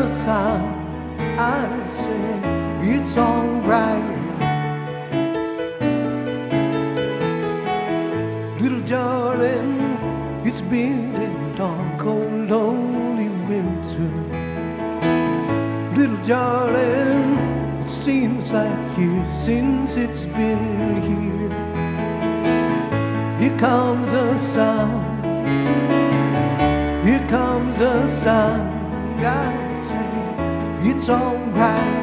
the sun, I say it's alright. Little darling, it's been a long, cold, lonely winter. Little darling, it seems like years since it's been here. Here comes the sun, here comes the sun. I say it's alright.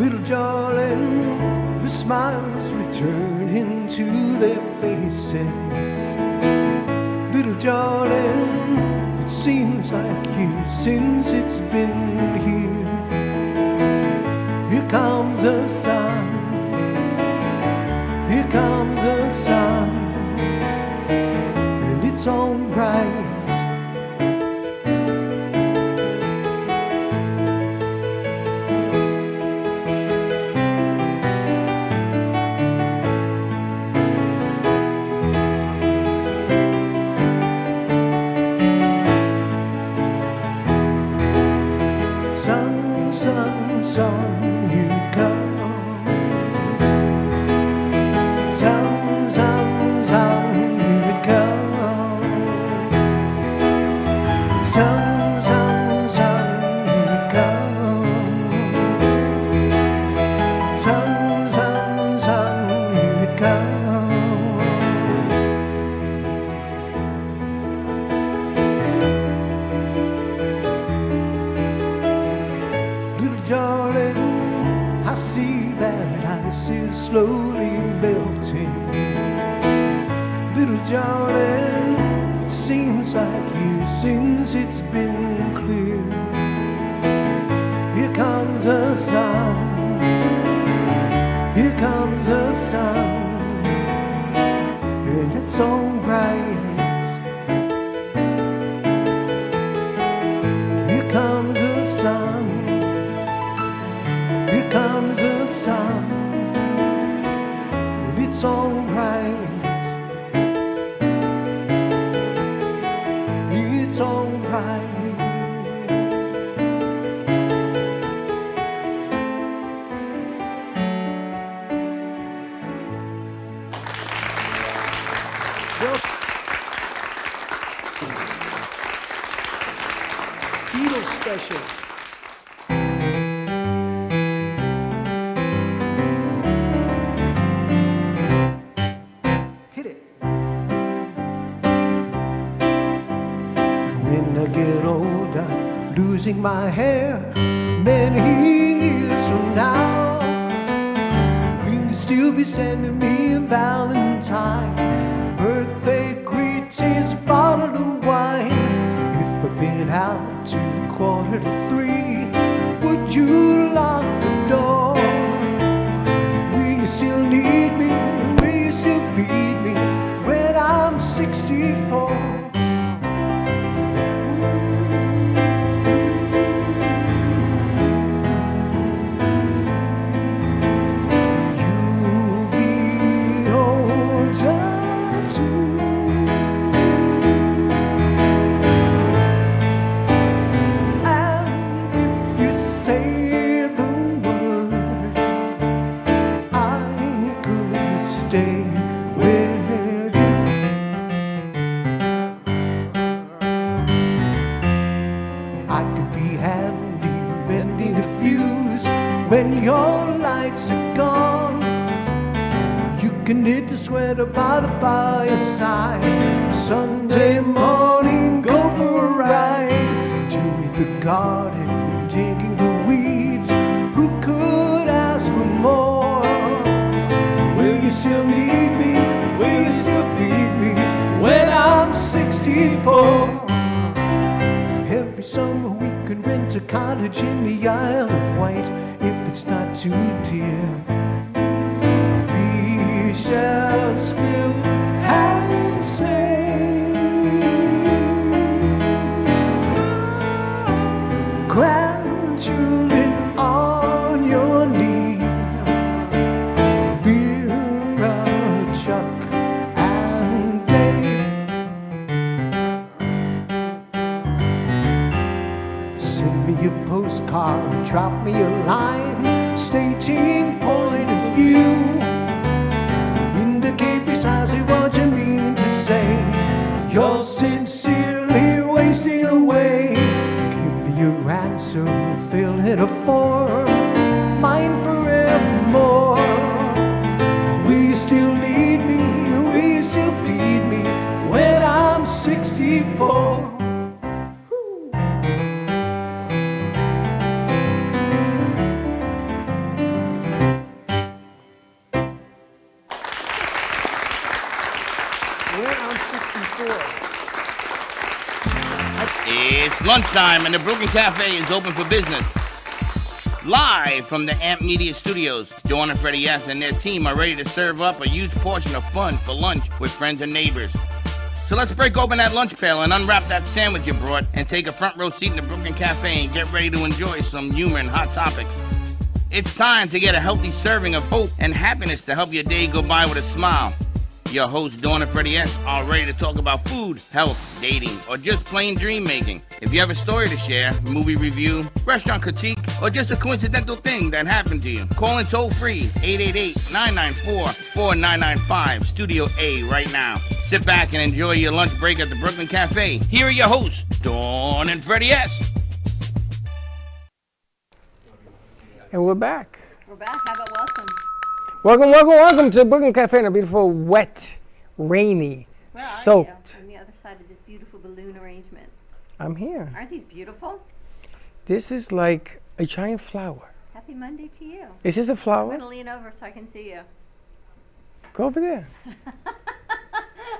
Little darling, the smiles returning to their faces. Little darling, it seems like years since it's been here. Here comes the sun, here comes the sun, and it's alright. Sun, sun, sun, here it comes. Sun, sun, sun, here it comes. Sun, sun, sun, here it comes. Sun, sun, sun, here it comes. Little darling, I see that ice is slowly melting. Little darling, it seems like years since it's been clear. Here comes the sun, here comes the sun, and it's alright. Here comes the sun, here comes the sun, and it's alright. It's alright. Beatles special. When I get older, losing my hair, many years from now, will you still be sending me a Valentine, birthday greetings, bottle of wine? If I've been out to 2:45, would you lock the door? Will you still need me? Will you still feed me when I'm 64? When your lights have gone, you can knit the sweater by the fireside. Sunday morning, go for a ride to the garden, digging the weeds. Who could ask for more? Will you still need me? Will you still feed me when I'm 64? Every summer we could rent a cottage in the Isle of Wight, if it's not too dear. We shall still and say, grandchildren on your knee, Vera, Chuck, postcard, drop me a line stating point of view. Indicate precisely what you mean to say. You're sincerely wasting away. Give me your answer, fill in a form, mine forevermore. Will you still need me? Will you still feed me when I'm 64? It's lunchtime and the Brooklyn Cafe is open for business. Live from the Amp Media Studios, Dawn and Freddie S. and their team are ready to serve up a huge portion of fun for lunch with friends and neighbors. So let's break open that lunch pail and unwrap that sandwich you brought and take a front row seat in the Brooklyn Cafe and get ready to enjoy some humor and hot topics. It's time to get a healthy serving of hope and happiness to help your day go by with a smile. Your hosts, Dawn and Freddie S., are ready to talk about food, health, dating, or just plain dream making. If you have a story to share, movie review, restaurant critique, or just a coincidental thing that happened to you, call in toll free 888-994-4995, Studio A right now. Sit back and enjoy your lunch break at the Brooklyn Cafe. Here are your hosts, Dawn and Freddie S. And we're back. We're back. How about welcome? Welcome to the Brooklyn Cafe in a beautiful, wet, rainy, Where are soaked. you? On the other side of this beautiful balloon arrangement. I'm here. Aren't these beautiful? This is like a giant flower. Happy Monday to you. Is this a I'm flower? going to lean over so I can see you. Go over there.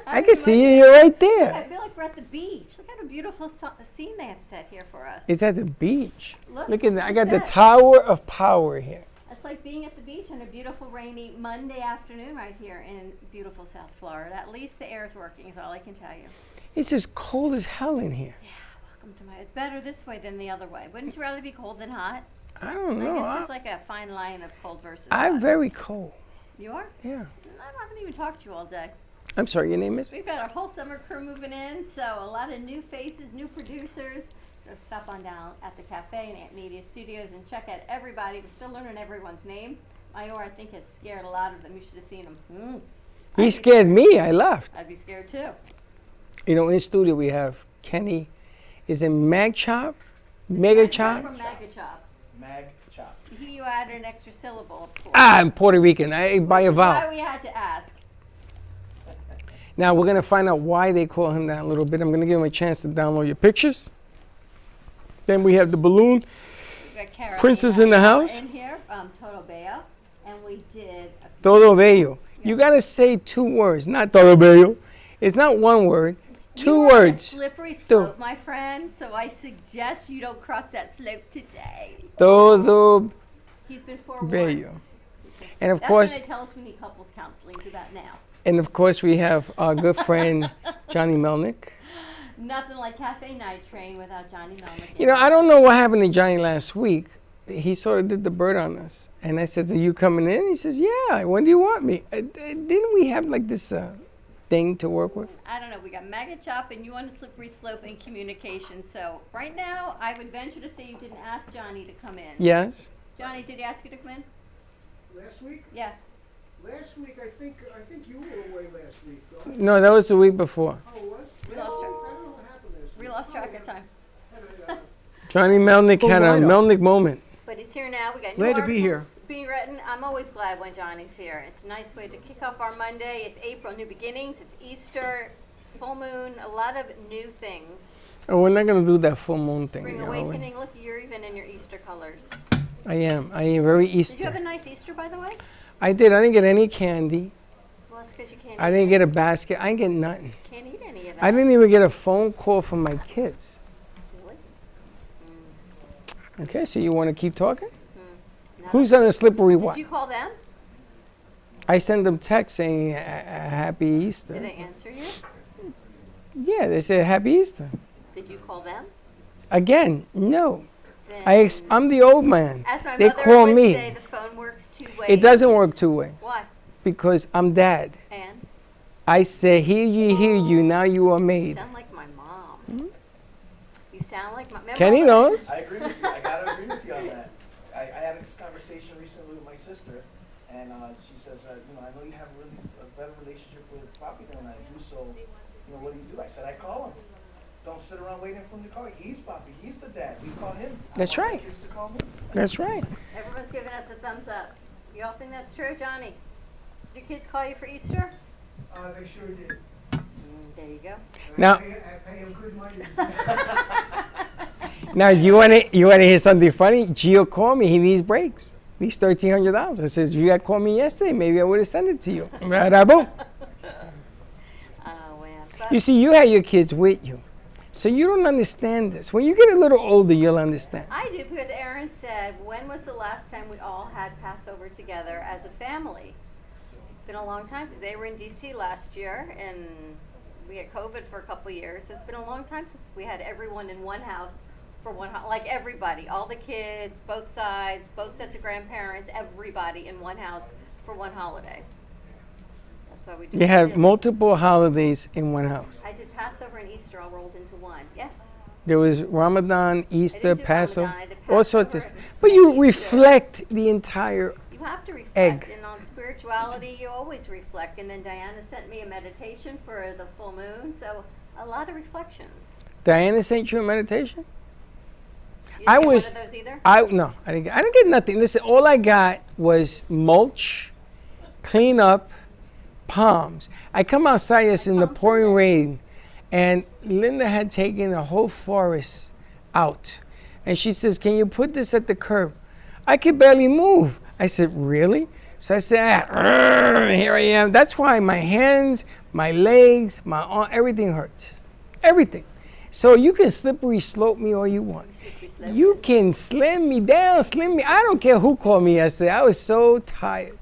I can see you. You're right I there. feel like we're at the beach. Look at a beautiful scene they have set here for us. It's at the beach. Look at that. I got the that. Tower of Power here. It's like being at the beach on a beautiful rainy Monday afternoon right here in beautiful South Florida. At least the air is working is all I can tell you. It's as cold as hell in here. Yeah, welcome to my... It's better this way than the other way. Wouldn't you rather be cold than hot? I don't I know. guess there's like a fine line of cold versus I'm hot. very cold. You are? Yeah. I haven't even talked to you all day. I'm sorry, your name is? We've got our whole summer crew moving in, so a lot of new faces, new producers. So stop on down at the cafe and Amp Media Studios and check out everybody. We're still learning everyone's name. Mayor, I think, has scared a lot of them. You should have seen him. He scared me. I left. I'd be scared too. You know, in studio we have Kenny. Is it Mag Chop? Mega Chop? From Maga Chop. Mag chop. You added an extra syllable, of course. I'm Puerto Rican. I by a Why vowel. we had to ask. Now we're gonna find out why they call him that a little bit. I'm gonna give him a chance to download your pictures. Then we have the balloon. We got Carolina Princess in the house. in here, Toto Beo, and we did Todo bello. You gotta say 2 words, not todo bello. It's not one word. 2 You are on a words. slippery slope, my friend. So I suggest you don't cross that slope today. Todo He's been forewarned. bello. And of That's course, when they tell us we need couples counseling. It's about now. we have our good friend Johnny Melnick. Nothing like Cafe Night Train without Johnny Melnick. You know, I don't know what happened to Johnny last week. He sort of did the bird on us. And I said, are you coming in? He says, yeah, when do you want me? Didn't we have like this thing to work with? I don't know. We got Maga Chop and you on a slippery slope in communication. So right now, I would venture to say you didn't ask Johnny to come in. Yes. Johnny, did he ask you to come in? Last week? Yeah. Last week, I think you were away last week. Right? No, that was the week before. Oh, it was? We lost track. I don't know what happened last We week. lost track of time. Johnny Melnick had a lineup. Melnick moment. But he's here now. We got Glad new to be here. articles being written. I'm always glad when Johnny's here. It's a nice way to kick off our Monday. It's April, new beginnings. It's Easter, full moon, a lot of new things. Oh, we're not going to do that full moon thing. Spring are we? awakening. Look, you're even in your Easter colors. I am very Did you have a Easter. nice Easter, by the way? I did. I didn't get any candy. Well, it's because you can't. I didn't get a basket. I didn't get nothing. Can't eat any of that. I didn't even get a phone call from my kids. Really? Okay, so you want to keep talking? No. Who's on a slippery Did what? you call them? I sent them text saying Happy Easter. Did they answer you? Yeah, they said Happy Easter. Did you call them? Again, no. Then, I'm the old man. as my They mother call would me. say, the phone works 2 ways. It doesn't work 2 ways Why? because I'm dad. And I say, hear ye, now you are you made. sound like my mom. You sound like my. Kenny knows. I agree with you. I gotta agree with you on that. I had this conversation recently with my sister, and she says, I know you have really a better relationship with Papi than I do, so, what do? I said, I call him. Don't sit around waiting for him to call you. He's Papi. He's the dad. We call him. That's right. He used to call me. That's right. Everyone's giving us a thumbs up. You all think that's true, Johnny? Did your kids call you for Easter? They sure did. There you go. Now, I pay him good money. now, you want to hear something funny? Gio called me. He needs brakes. He needs $1,300. I says, you had called me yesterday. Maybe I would have sent it to you. Boom. Oh, man. You see, you had your kids with you, so you don't understand this. When you get a little older, you'll understand. I do, because Aaron said, when was the last time we all had Passover together as a family? It's been a long time, because they were in D.C. last year, and we had COVID for a couple of years. It's been a long time since we had everyone in one house for like everybody, all the kids, both sides, both sets of grandparents, everybody in one house for one holiday. That's why we do You had it. multiple holidays in one house. I did Passover and Easter all rolled into one. Yes. There was Ramadan, Easter, do Passover, Ramadan, I did all sorts of Passover stuff. But you and Easter. reflect the entire. You have to reflect, Egg. and on spirituality, you always reflect. And then Diana sent me a meditation for the full moon, so a lot of reflections. Diana sent you a meditation? You I didn't get was- one of those either? I didn't get nothing. Listen, all I got was mulch, clean up, palms. I come outside yes in the Palm pouring Sunday. rain, and Linda had taken the whole forest out. And she says, can you put this at the curb? I could barely move. I said, really? So I said, here I am. That's why my hands, my legs, my arm, everything hurts. Everything. So you can slippery slope me all you want. You can slim me down, slim me. I don't care who called me yesterday. I was so tired.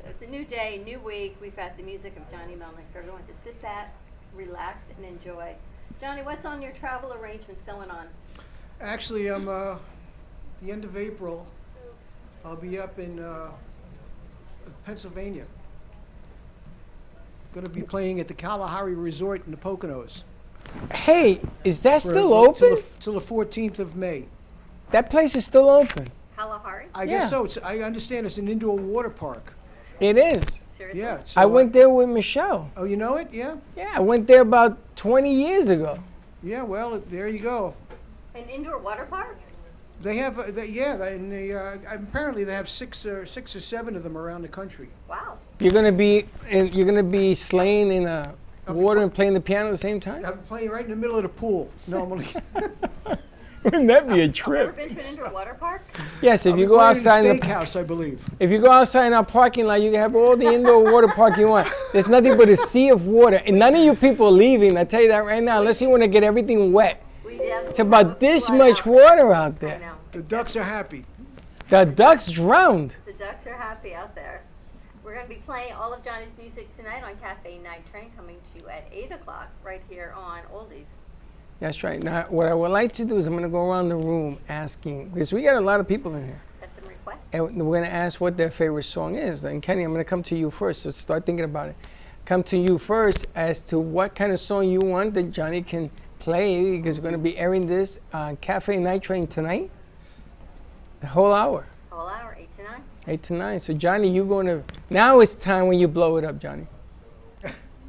So it's a new day, new week. We've got the music of Johnny Melnick for everyone to sit back, relax, and enjoy. Johnny, what's on your travel arrangements going on? Actually, I'm the end of April. I'll be up in Pennsylvania. Going to be playing at the Kalahari Resort in the Poconos. Hey, is that for- still for- open? Till the 14th of May. That place is still open. Kalahari? I Yeah. guess so. I understand it's an indoor water park. It is. Seriously? Yeah. So I went there with Michelle. Oh, you know it? Yeah. Yeah, I went there about 20 years ago. Yeah. Well, there you go. An indoor water park? They have, apparently they have six or seven of them around the country. Wow. You're gonna be slaying in water and playing the piano at the same time. I'm playing right in the middle of the pool normally. Wouldn't that be a Never trip? been to an indoor water park? Yes, if I'll you be go playing in outside the in the, steakhouse, I believe. if you go outside in our parking lot, you can have all the indoor water park you want. There's nothing but a sea of water, and none of you people are leaving. I tell you that right now, unless you want to get everything wet. It's about this much water out I there. know. The ducks are happy. The ducks drowned. The ducks are happy out there. We're going to be playing all of Johnny's music tonight on Cafe Night Train, coming to you at 8 o'clock right here on Oldies. That's right. Now, what I would like to do is I'm going to go around the room asking, because we got a lot of people in here, Got some requests? and we're going to ask what their favorite song is. And Kenny, I'm going to come to you first, so start thinking about it. Come to you first as to what kind of song you want that Johnny can play, because we're going to be airing this on Cafe Night Train tonight, the whole hour, Whole hour, 8 to 9. 8 to 9. So Johnny, you're going to, now it's time when you blow it up, Johnny.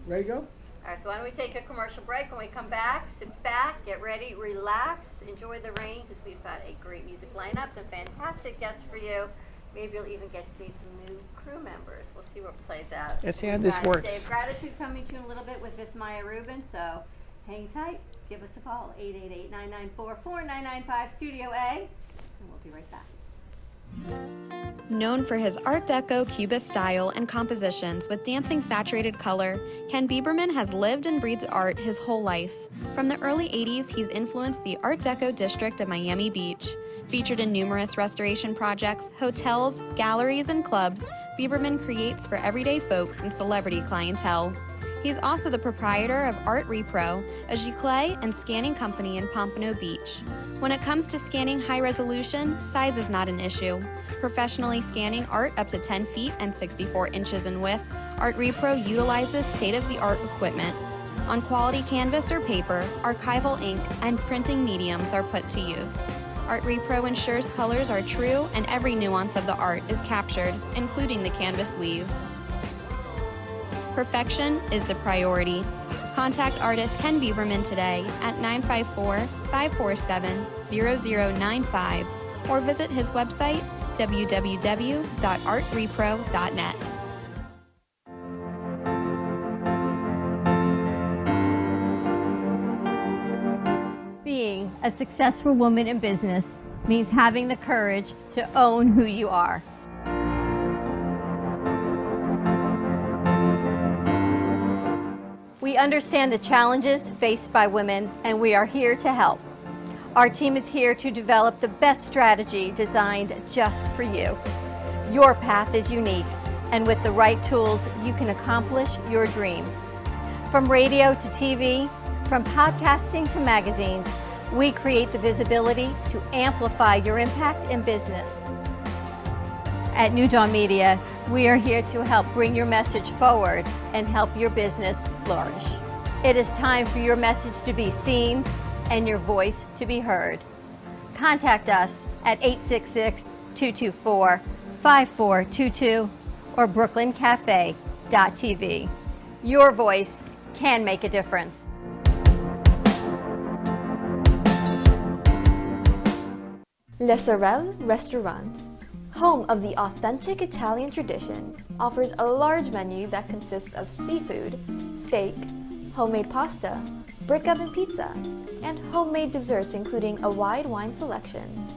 Ready to go? All right, so why don't we take a commercial break? When we come back, sit back, get ready, relax, enjoy the rain, because we've got a great music lineup, some fantastic guests for you. Maybe you'll even get to meet some new crew members. We'll see what plays out. Let's see how We've this got works. Day of Gratitude coming to you in a little bit with Miss Maya Rubin, so hang tight. Give us a call, 888-994-4995, Studio A, and we'll be right back. Known for his Art Deco Cubist style and compositions with dancing saturated color, Ken Bieberman has lived and breathed art his whole life. From the early 80s, he's influenced the Art Deco district of Miami Beach. Featured in numerous restoration projects, hotels, galleries, and clubs, Bieberman creates for everyday folks and celebrity clientele. He's also the proprietor of Art Repro, a giclée and scanning company in Pompano Beach. When it comes to scanning high resolution, size is not an issue. Professionally scanning art up to 10 feet and 64 inches in width, Art Repro utilizes state-of-the-art equipment. On quality canvas or paper, archival ink and printing mediums are put to use. Art Repro ensures colors are true and every nuance of the art is captured, including the canvas weave. Perfection is the priority. Contact artist Ken Bieberman today at 954-547-0095 or visit his website www.artrepro.net. Being a successful woman in business means having the courage to own who you are. We understand the challenges faced by women, and we are here to help. Our team is here to develop the best strategy designed just for you. Your path is unique, and with the right tools, you can accomplish your dream. From radio to TV, from podcasting to magazines, we create the visibility to amplify your impact in business. At New Dawn Media, we are here to help bring your message forward and help your business flourish. It is time for your message to be seen and your voice to be heard. Contact us at 866-224-5422 or brooklyncafe.tv. Your voice can make a difference. Le Sorel Restaurant, home of the authentic Italian tradition, offers a large menu that consists of seafood, steak, homemade pasta, brick oven pizza, and homemade desserts including a wide wine selection.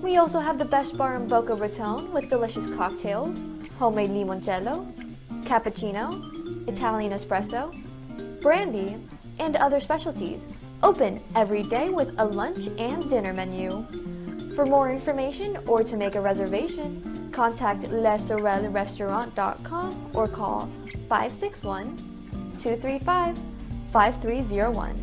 We also have the best bar in Boca Raton with delicious cocktails, homemade limoncello, cappuccino, Italian espresso, brandy, and other specialties, open every day with a lunch and dinner menu. For more information or to make a reservation, contact lesorelrestaurant.com or call 561-235-5301.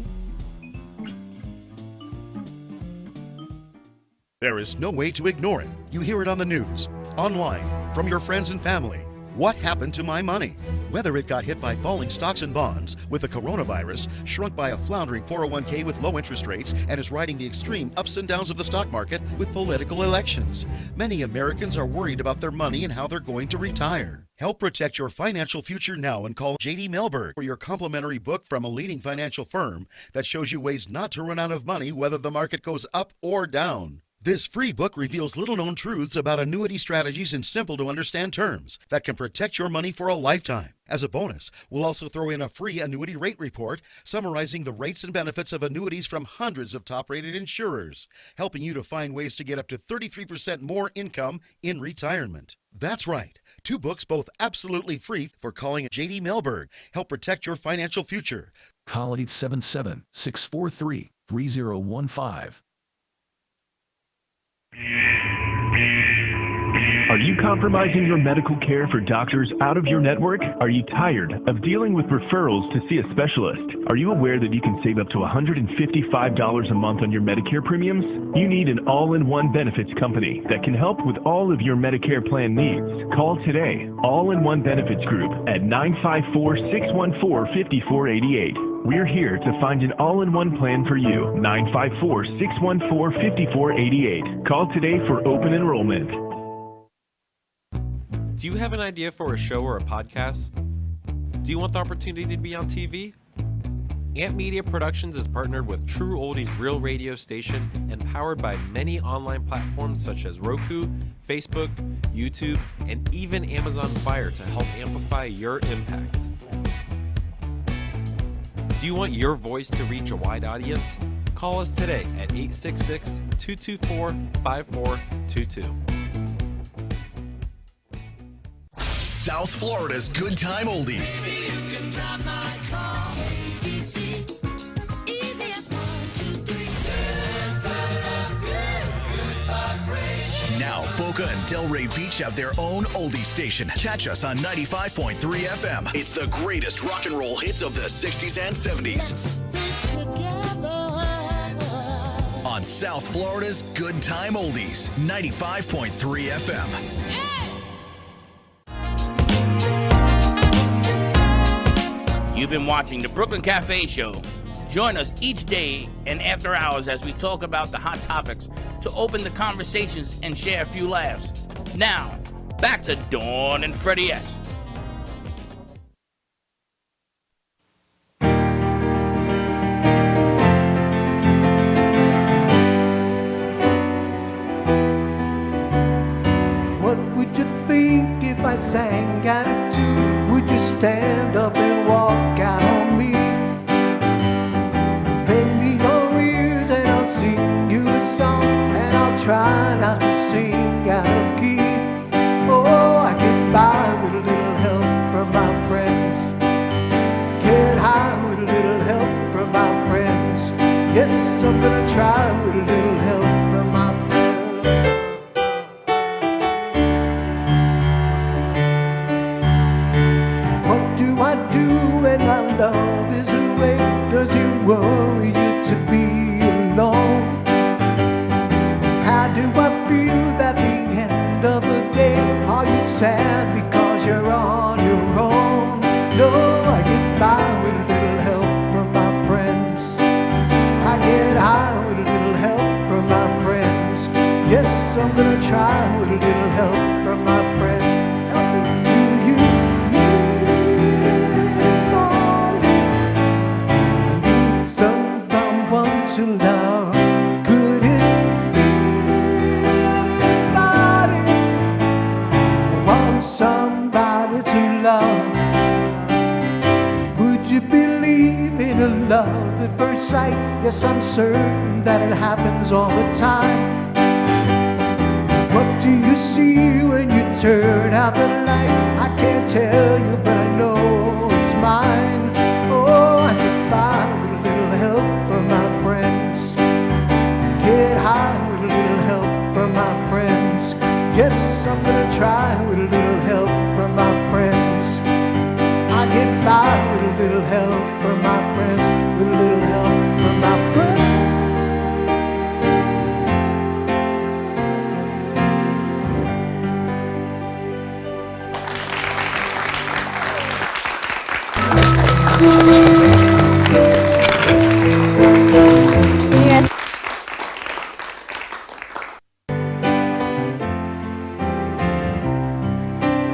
There is no way to ignore it. You hear it on the news, online, from your friends and family. What happened to my money? Whether it got hit by falling stocks and bonds, with the coronavirus, shrunk by a floundering 401k with low interest rates, and is riding the extreme ups and downs of the stock market with political elections. Many Americans are worried about their money and how they're going to retire. Help protect your financial future now and call J.D. Mellberg for your complimentary book from a leading financial firm that shows you ways not to run out of money whether the market goes up or down. This free book reveals little-known truths about annuity strategies in simple-to-understand terms that can protect your money for a lifetime. As a bonus, we'll also throw in a free annuity rate report summarizing the rates and benefits of annuities from hundreds of top-rated insurers, helping you to find ways to get up to 33% more income in retirement. That's right. 2 books, both absolutely free, for calling J.D. Mellberg. Help protect your financial future. Call 877-643-3015. Are you compromising your medical care for doctors out of your network? Are you tired of dealing with referrals to see a specialist? Are you aware that you can save up to $155 a month on your Medicare premiums? You need an all-in-one benefits company that can help with all of your Medicare plan needs. Call today, All-in-One Benefits Group at 954-614-5488. We're here to find an all-in-one plan for you. 954-614-5488. Call today for open enrollment. Do you have an idea for a show or a podcast? Do you want the opportunity to be on TV? Amp Media Productions is partnered with True Oldies Real Radio Station and powered by many online platforms such as Roku, Facebook, YouTube, and even Amazon Fire to help amplify your impact. Do you want your voice to reach a wide audience? Call us today at 866-224-5422. South Florida's Good Time Oldies. Now, Boca and Delray Beach have their own oldie station. Catch us on 95.3 FM. It's the greatest rock and roll hits of the 60s and 70s. On South Florida's Good Time Oldies, 95.3 FM. You've been watching the Brooklyn Cafe Show. Join us each day and after hours as we talk about the hot topics to open the conversations and share a few laughs. Now, back to Dawn and Freddie S. What would you think if I sang attitude? Would you stand up and walk out on me? Lend me your ears and I'll sing you a song, and I'll try not to sing out of key. Oh, I get by with a little help from my friends. Get high with a little help from my friends. Yes, I'm gonna try with a little help from my friends. What do I do when my love is away? Does it worry you to be alone? How do I feel at the end of the day? Are you sad because you're on your own? No, I get by with a little help from my friends. I get high with a little help from my friends. Yes, I'm gonna try with a little help from my friends. Do you need someone to love? Could it be anybody want somebody to love? Would you believe in a love at first sight? Yes, I'm certain that it happens all the time. What do you see when you turn out the light? I can't tell you, but I know it's mine. Oh, I get by with a little help from my friends. Get high with a little help from my friends. Yes, I'm gonna try with a little help from my friends. I get by with a little help from my friends, with a little help from my friends.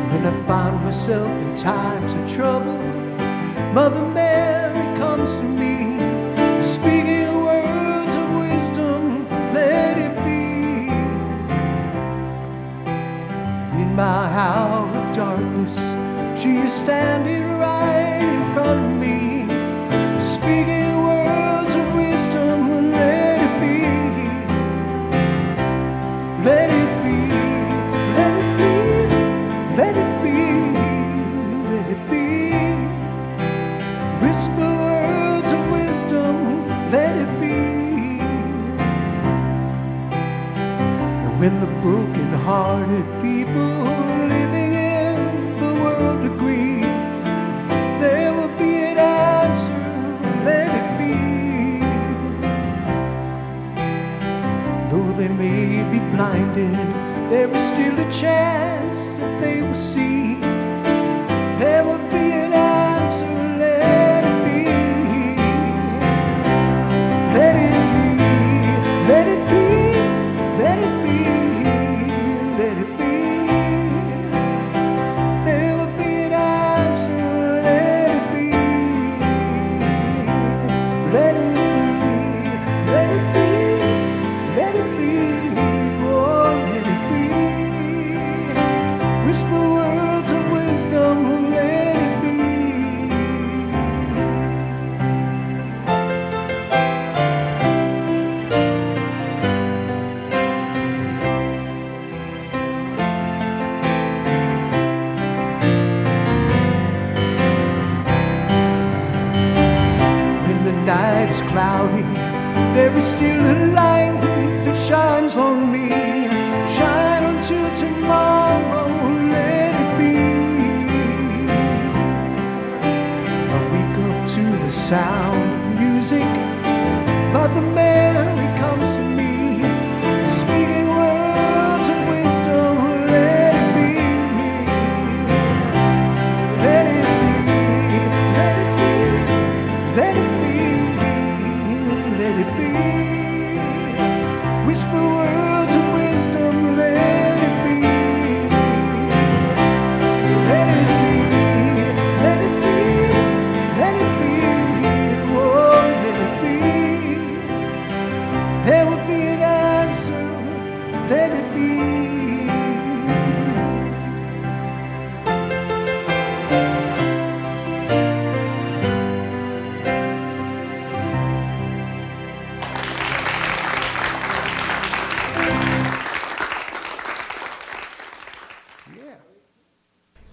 When I find myself in times of trouble, Mother Mary comes to me, speaking words of wisdom, let it be. In my hour of darkness, she is standing right in front of me, speaking words of wisdom, let it be. Let it be, let it be, let it be, let it be. Whisper words of wisdom, let it be. And when the broken-hearted people living in the world agree, there will be an answer, let it be. Though they may be blinded, there is still a chance if they will see. There will be an answer, let it be. Let it be, let it be, let it be, let it be. There will be an answer, let it be. Let it be, let it be, let it be, oh, let it be. Whisper words of wisdom, let it be. When the night is cloudy, there is still a light that shines on me. Shine until tomorrow, let it be. I wake up to the sound of music. Mother Mary comes to me, speaking words of wisdom, let it be. Let it be, let it be, whisper words of wisdom, let it be. Let it be, let it be, let it be, oh, let it be. There will be an answer, let it be.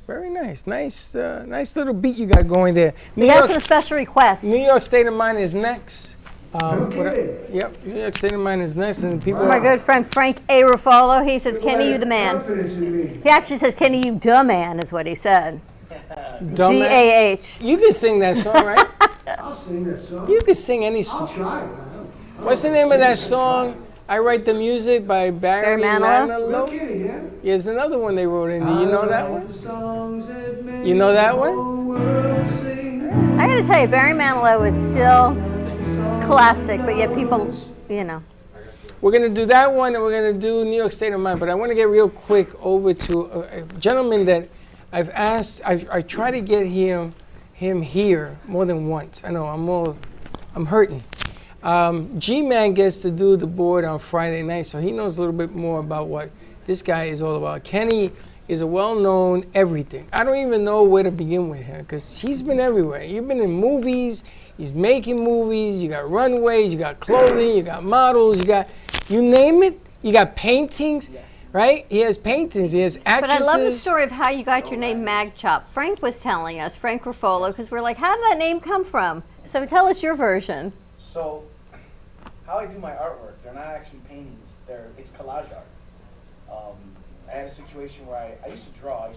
Very nice. Nice little beat you got going there. We got some special requests. New York State of Mind is next. Okay. Yep, New York State of Mind is next, and people. My good friend Frank A. Ruffalo, he says, Kenny, you the man. Confidence in me. He actually says, Kenny, you dumb man, is what he said. Dumb man. D-A-H. You can sing that song, right? I'll sing that song. You can sing any I'll song. try. What's the name of that song? I Write the Music by Barry Manilow? No Manilow. kidding, yeah? Yeah, there's another one they wrote in. Do you know that one? The songs that make You know that the one? whole world sing. I gotta tell you, Barry Manilow is still classic, but yet people, you know. We're going to do that one, and we're going to do New York State of Mind. But I want to get real quick over to a gentleman that I've asked. I try to get him here more than once. I know I'm hurting. G-Man gets to do the board on Friday night, so he knows a little bit more about what this guy is all about. Kenny is a well-known everything. I don't even know where to begin with him because he's been everywhere. You've been in movies. He's making movies. You got runways. You got clothing. You got models. You name it. You got paintings, right? He has paintings. He has actresses. But I love the story of how you got your name Mag Chop. Frank was telling us, Frank Ruffalo, because we're like, how did that name come from? So tell us your version. So, how I do my artwork, they're not actually paintings, it's collage art. I had a situation where I used to draw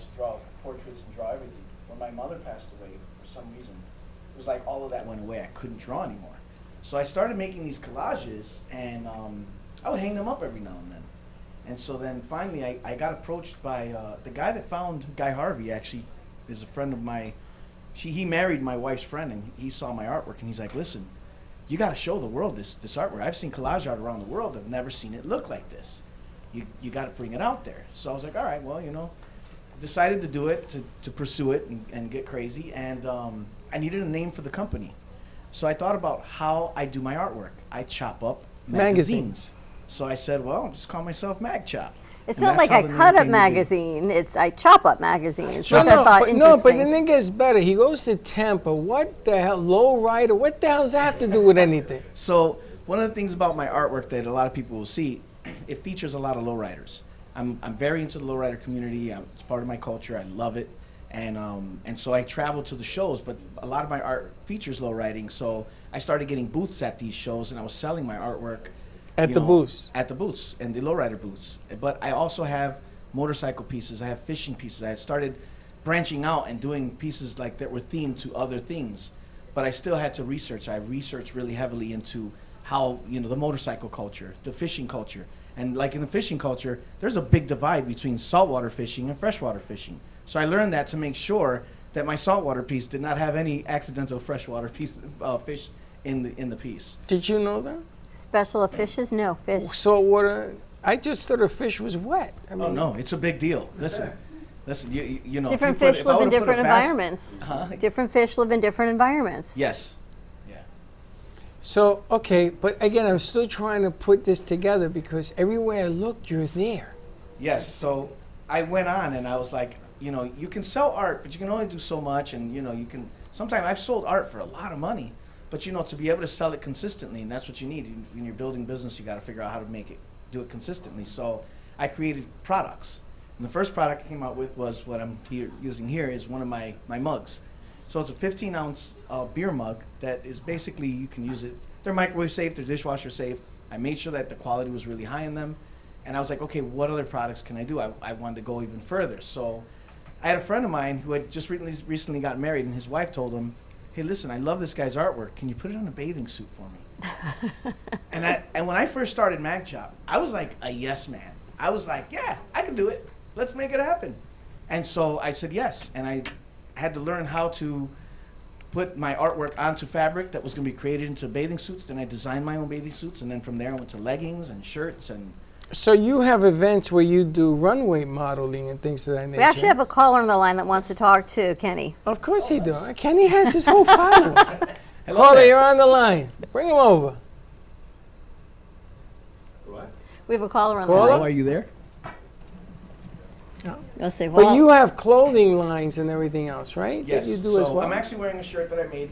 portraits and draw everything. When my mother passed away, for some reason, it was like all of that went away. I couldn't draw anymore. So I started making these collages, and I would hang them up every now and then. And so then finally I got approached by the guy that found Guy Harvey, actually, is a friend of my, he married my wife's friend, and he saw my artwork, and he's like, listen, you got to show the world this artwork. I've seen collage art around the world. I've never seen it look like this. You got to bring it out there. So I was like, all right, well, decided to do it, to pursue it and get crazy. And I needed a name for the company. So I thought about how I do my artwork. I chop up magazines. So I said, well, I'll just call myself Mag Chop. It's And not that's like how I the cut name up came to be. magazine. It's I chop up magazines, which I No, thought but interesting. then it gets better. He goes to Tampa. What the hell? Low rider? What the hell does that have to do with anything? So one of the things about my artwork that a lot of people will see, it features a lot of lowriders. I'm very into the lowrider community. It's part of my culture. I love it, and so I travel to the shows. But a lot of my art features lowriding. So I started getting booths at these shows, and I was selling my artwork At the booths. At the booths and the lowrider booths. But I also have motorcycle pieces. I have fishing pieces. I started branching out and doing pieces like that were themed to other things. But I still had to research. I researched really heavily into how, the motorcycle culture, the fishing culture. And like in the fishing culture, there's a big divide between saltwater fishing and freshwater fishing. So I learned that to make sure that my saltwater piece did not have any accidental freshwater fish in the piece. Did you know that? Special fishes? No, fish. Saltwater. I just thought a fish was wet. I mean, Oh no, it's a big deal. Listen, you know. Different if you put- fish if I live in would've put a different bass- environments. Huh? Different fish live in different environments. Yes. So, okay, but again, I'm still trying to put this together because everywhere I looked, you're there. Yes. So I went on and I was like, you can sell art, but you can only do so much, and you can. Sometimes I've sold art for a lot of money, but to be able to sell it consistently, and that's what you need when you're building business. You got to figure out how to do it consistently. So I created products, and the first product I came out with was what I'm using here is one of my mugs. So it's a 15-ounce beer mug that is basically, you can use it. They're microwave safe, they're dishwasher safe. I made sure that the quality was really high in them. And I was like, okay, what other products can I do? I wanted to go even further. So I had a friend of mine who had just recently got married, and his wife told him, hey, listen, I love this guy's artwork. Can you put it on a bathing suit for me? And when I first started Mag Chop, I was like a yes man. I was like, yeah, I can do it. Let's make it happen. And so I said yes. And I had to learn how to put my artwork onto fabric that was going to be created into bathing suits. Then I designed my own bathing suits, and then from there I went to leggings and shirts. And So you have events where you do runway modeling and things of that nature. We actually have a caller on the line that wants to talk to Kenny. Of course he do. Kenny has his whole following. Hello Caller, there. you're on the line. Bring him over. We have a caller on the Caller? line. are you there? Let's say, But you have clothing lines and everything else, right? Yes. That you do so as well. I'm actually wearing a shirt that I made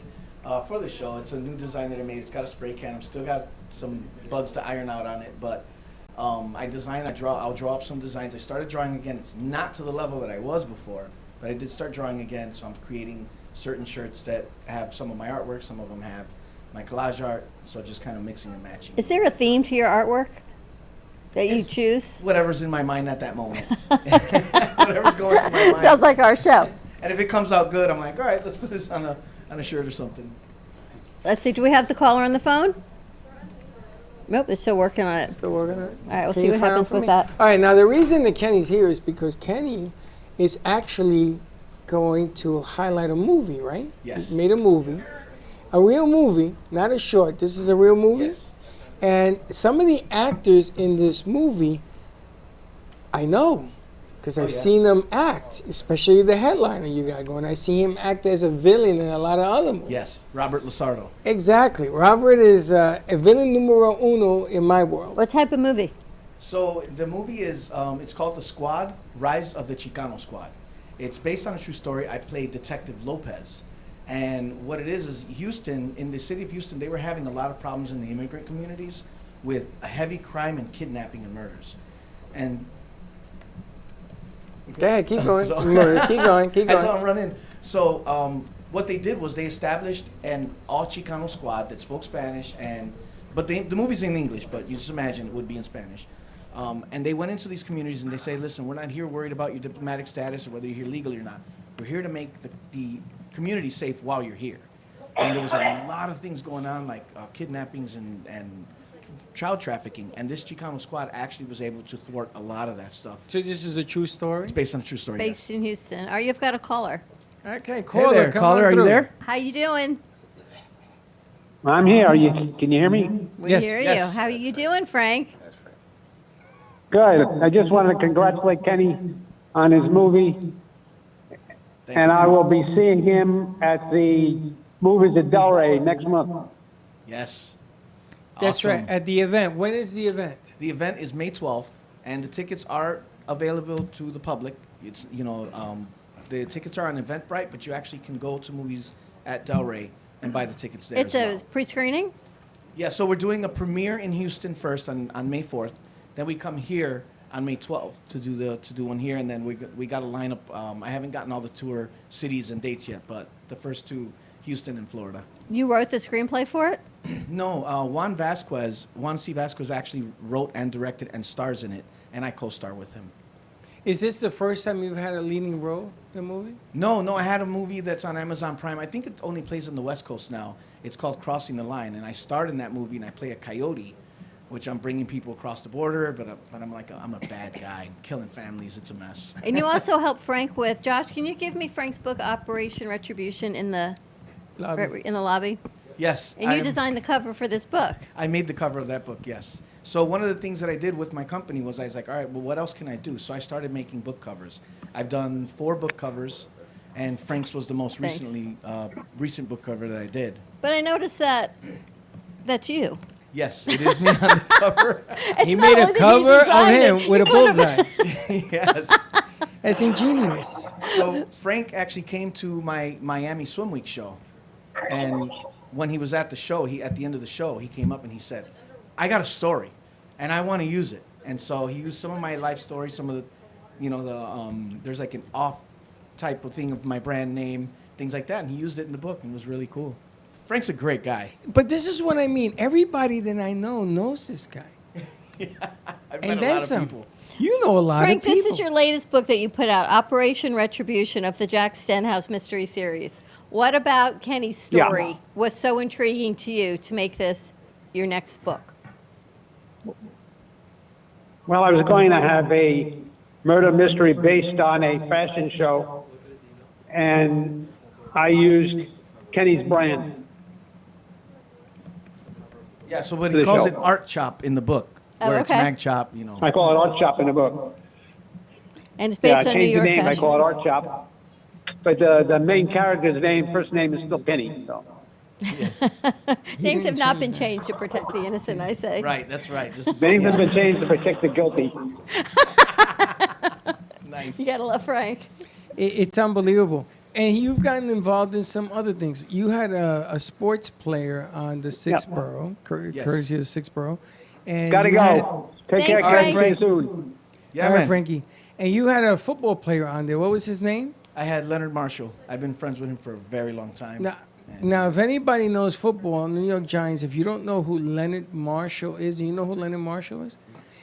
for the show. It's a new design that I made. It's got a spray can. I'm still got some bugs to iron out on it, but I design. I'll draw up some designs. I started drawing again. It's not to the level that I was before, but I did start drawing again. So I'm creating certain shirts that have some of my artwork. Some of them have my collage art. So just kind of mixing and matching. Is there a theme to your artwork that you choose? Whatever's in my mind at that moment. Whatever's going through my mind. Sounds like our show. And if it comes out good, I'm like, all right, let's put this on a shirt or something. Let's see, do we have the caller on the phone? Nope, they're still working on it. Still working on it. All right, we'll Can see you what find out happens for with me? that. All right, now the reason that Kenny's here is because Kenny is actually going to highlight a movie, right? Yes. He made a movie, a real movie, not a short. This is a real movie. Yes. And some of the actors in this movie, I know, because I've seen them act, especially the headliner you got going. I see him act as a villain in a lot of other movies. Yes, Robert Lasardo. Exactly. Robert is a villain numero uno in my world. What type of movie? So the movie is, it's called The Squad, Rise of the Chicano Squad. It's based on a true story. I played Detective Lopez. And what it is Houston, in the city of Houston, they were having a lot of problems in the immigrant communities with a heavy crime and kidnapping and murders. And Go ahead, keep going. So- Keep going, keep That's how going. I'm running. So what they did was they established an all Chicano squad that spoke Spanish, but the movie's in English, but you just imagine it would be in Spanish. And they went into these communities and they say, listen, we're not here worried about your diplomatic status or whether you're here legally or not. We're here to make the community safe while you're here. And there was a lot of things going on, like kidnappings and child trafficking. And this Chicano squad actually was able to thwart a lot of that stuff. So this is a true story? It's based on a true story. yes. Based in Houston. You've got a caller. Okay, Hey caller, there, come caller, on are you through. there? How you doing? I'm here. Can you hear me? We Yes. hear Yes. you. How are you doing, Frank? Good. I just wanted to congratulate Kenny on his movie, Thank and you. I will be seeing him at the movies at Delray next month. Yes. That's Awesome. right, at the event. When is the event? The event is May 12th, and the tickets are available to the public. It's, the tickets are on Eventbrite, but you actually can go to movies at Delray and buy the tickets there It's as a well. pre-screening? Yeah, so we're doing a premiere in Houston first on May 4th. Then we come here on May 12th to do one here, and then we got a lineup. I haven't gotten all the tour cities and dates yet, but the first two, Houston and Florida. You wrote the screenplay for it? No, Juan C. Vasquez actually wrote and directed and stars in it, and I co-star with him. Is this the first time you've had a leading role in a movie? No, I had a movie that's on Amazon Prime. I think it only plays on the West Coast now. It's called Crossing the Line, and I starred in that movie, and I play a coyote, which I'm bringing people across the border, but I'm I'm a bad guy, killing families. It's a mess. And you also helped Frank with, Josh, can you give me Frank's book, Operation Retribution, in the lobby? Yes. And you designed the cover for this book. I made the cover of that book, yes. So one of the things that I did with my company was I was like, all right, well, what else can I do? So I started making book covers. I've done 4 book covers, and Frank's was the most Thanks. recent book cover that I did. But I noticed that's you. Yes, it is me on the cover. He made a cover of him with a bullseye. Yes. That's ingenious. So Frank actually came to my Miami Swim Week show, and when he was at the show, at the end of the show, he came up and he said, I got a story, and I want to use it. And so he used some of my life stories, some of the, there's like an off type of thing of my brand name, things like that, and he used it in the book, and it was really cool. Frank's a great guy. But this is what I mean. Everybody that I know knows this guy. I've And met a then lot some. of people. You know a lot Frank, of people. this is your latest book that you put out, Operation Retribution of the Jack Stenhouse Mystery Series. What about Kenny's story was so intriguing to you to make this your next book? Well, I was going to have a murder mystery based on a fashion show, and I used Kenny's brand. Yeah, so but To he the calls show. it Art Chop in the book, Oh, where it's okay. Mag Chop, you know. I call it Art Chop in the book. And it's Yeah, based I on New changed the York name. I fashion. call it Art Chop. But the main character's name, first name is still Kenny. So. Things have not been changed to protect the innocent, I say. Right, that's right. Just, Names have been changed to protect the guilty. Nice. You gotta love Frank. It's unbelievable. And you've gotten involved in some other things. You had a sports player on the Sixth Yeah. Borough, Yes. courtesy of the Sixth Borough. And Gotta you had- go. Take Thanks, care, Kenny. See Frank. you soon. Yeah, all right, man. Frankie. And you had a football player on there. What was his name? I had Leonard Marshall. I've been friends with him for a very long time. Now, if anybody knows football, New York Giants, if you don't know who Leonard Marshall is, you know who Leonard Marshall is?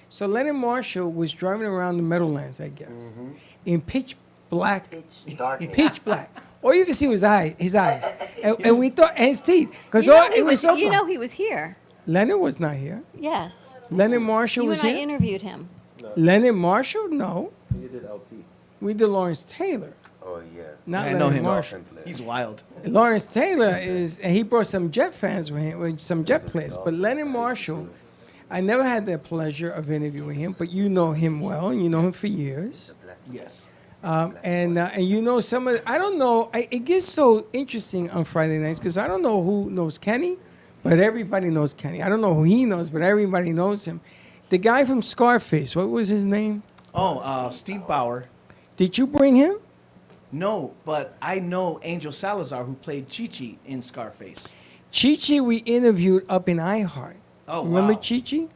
So Leonard Marshall was driving around the Meadowlands, I guess, in pitch black. Pitch black. All you can see was his eyes. And we thought, and his teeth. Because You know, it was so you know he was here. Leonard was not here. Yes. Leonard Marshall You was and I here? interviewed him. Leonard Marshall? No. You did LT. We did Lawrence Taylor. Oh, yeah. Not I know Leonard him. Marshall. He's wild. Lawrence Taylor is, and he brought some Jet fans with him, with some Jet players. But Leonard Marshall, I never had the pleasure of interviewing him, but you know him well, and you know him for years. Yes. And you know some of I don't know, it gets so interesting on Friday nights because I don't know who knows Kenny, but everybody knows Kenny. I don't know who he knows, but everybody knows him. The guy from Scarface, what was his name? Oh, Steve Bauer. Did you bring him? No, but I know Angel Salazar, who played Chi-Chi in Scarface. Chi-Chi we interviewed up in iHeart. Oh, Remember wow. Chi-Chi?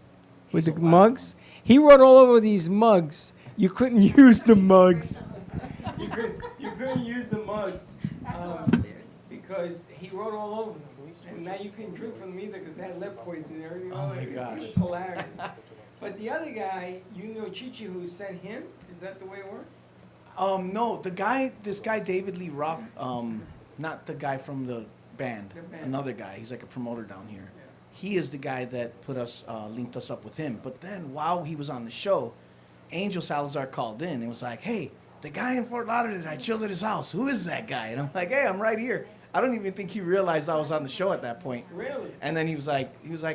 With the mugs? He wrote all over these mugs. You couldn't use the mugs. You couldn't use the mugs because he wrote all over them. And now you couldn't drink from them either because they had lead poison and everything. Oh, my It gosh. was hilarious. But the other guy, you know Chi-Chi who sent him? Is that the way it worked? No, this guy David Lee Roth, not the guy from the band, The band. another guy. He's like a promoter down here. He is the guy that linked us up with him. But then while he was on the show, Angel Salazar called in and was like, "Hey, the guy in Fort Lauderdale, I chilled at his house. Who is that guy?" And I'm like, "Hey, I'm right here." I don't even think he realized I was on the show at that point. Really? And then he was like,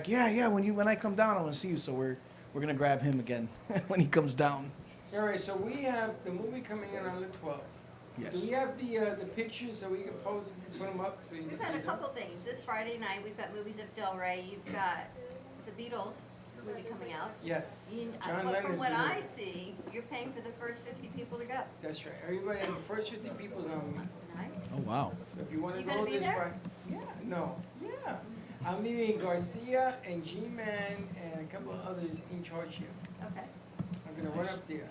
"Yeah, when I come down, I want to see you." So we're gonna grab him again when he comes down. All right, so we have the movie coming in on the 12th. Yes. Do we have the pictures so we can post and put them up so you can We've see got a them? couple things. This Friday night, we've got movies of Del Rey. You've got the Beatles movie coming out. Yes. But John from Lennon's what movie. I see, you're paying for the first 50 people to go. That's right. Everybody, the first 50 people's on me. Tonight. Oh wow. So if you want to You go gonna be this there? Friday. Yeah, no. Yeah. I'm leaving Garcia and G-Man and a couple of others in charge here. Okay. I'm going to run up there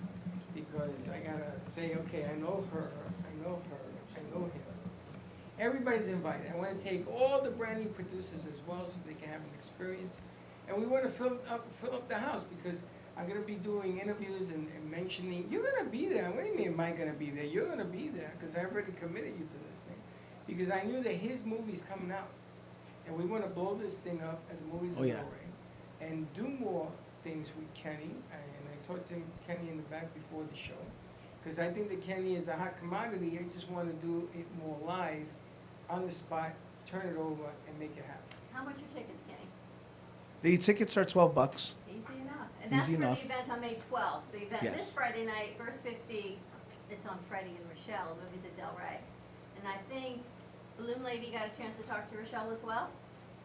because I got to say, okay, I know her, I know him. Everybody's invited. I want to take all the brand new producers as well so they can have an experience. And we want to fill up the house because I'm going to be doing interviews and mentioning, you're going to be there. What do you mean, am I going to be there? You're going to be there because I already committed you to this thing. Because I knew that his movie's coming out. And we want to blow this thing up at the Movies Oh, of yeah. Del Rey and do more things with Kenny. And I talked to Kenny in the back before the show. Because I think that Kenny is a hot commodity. I just want to do it more live, on the spot, turn it over, and make it happen. How much are tickets, Kenny? The tickets are $12. Easy enough. And that's Easy for enough. the event on May 12th. The event Yes. this Friday night, first 50, it's on Freddie and Rochelle, movies at Del Rey. And I think Balloon Lady got a chance to talk to Rochelle as well?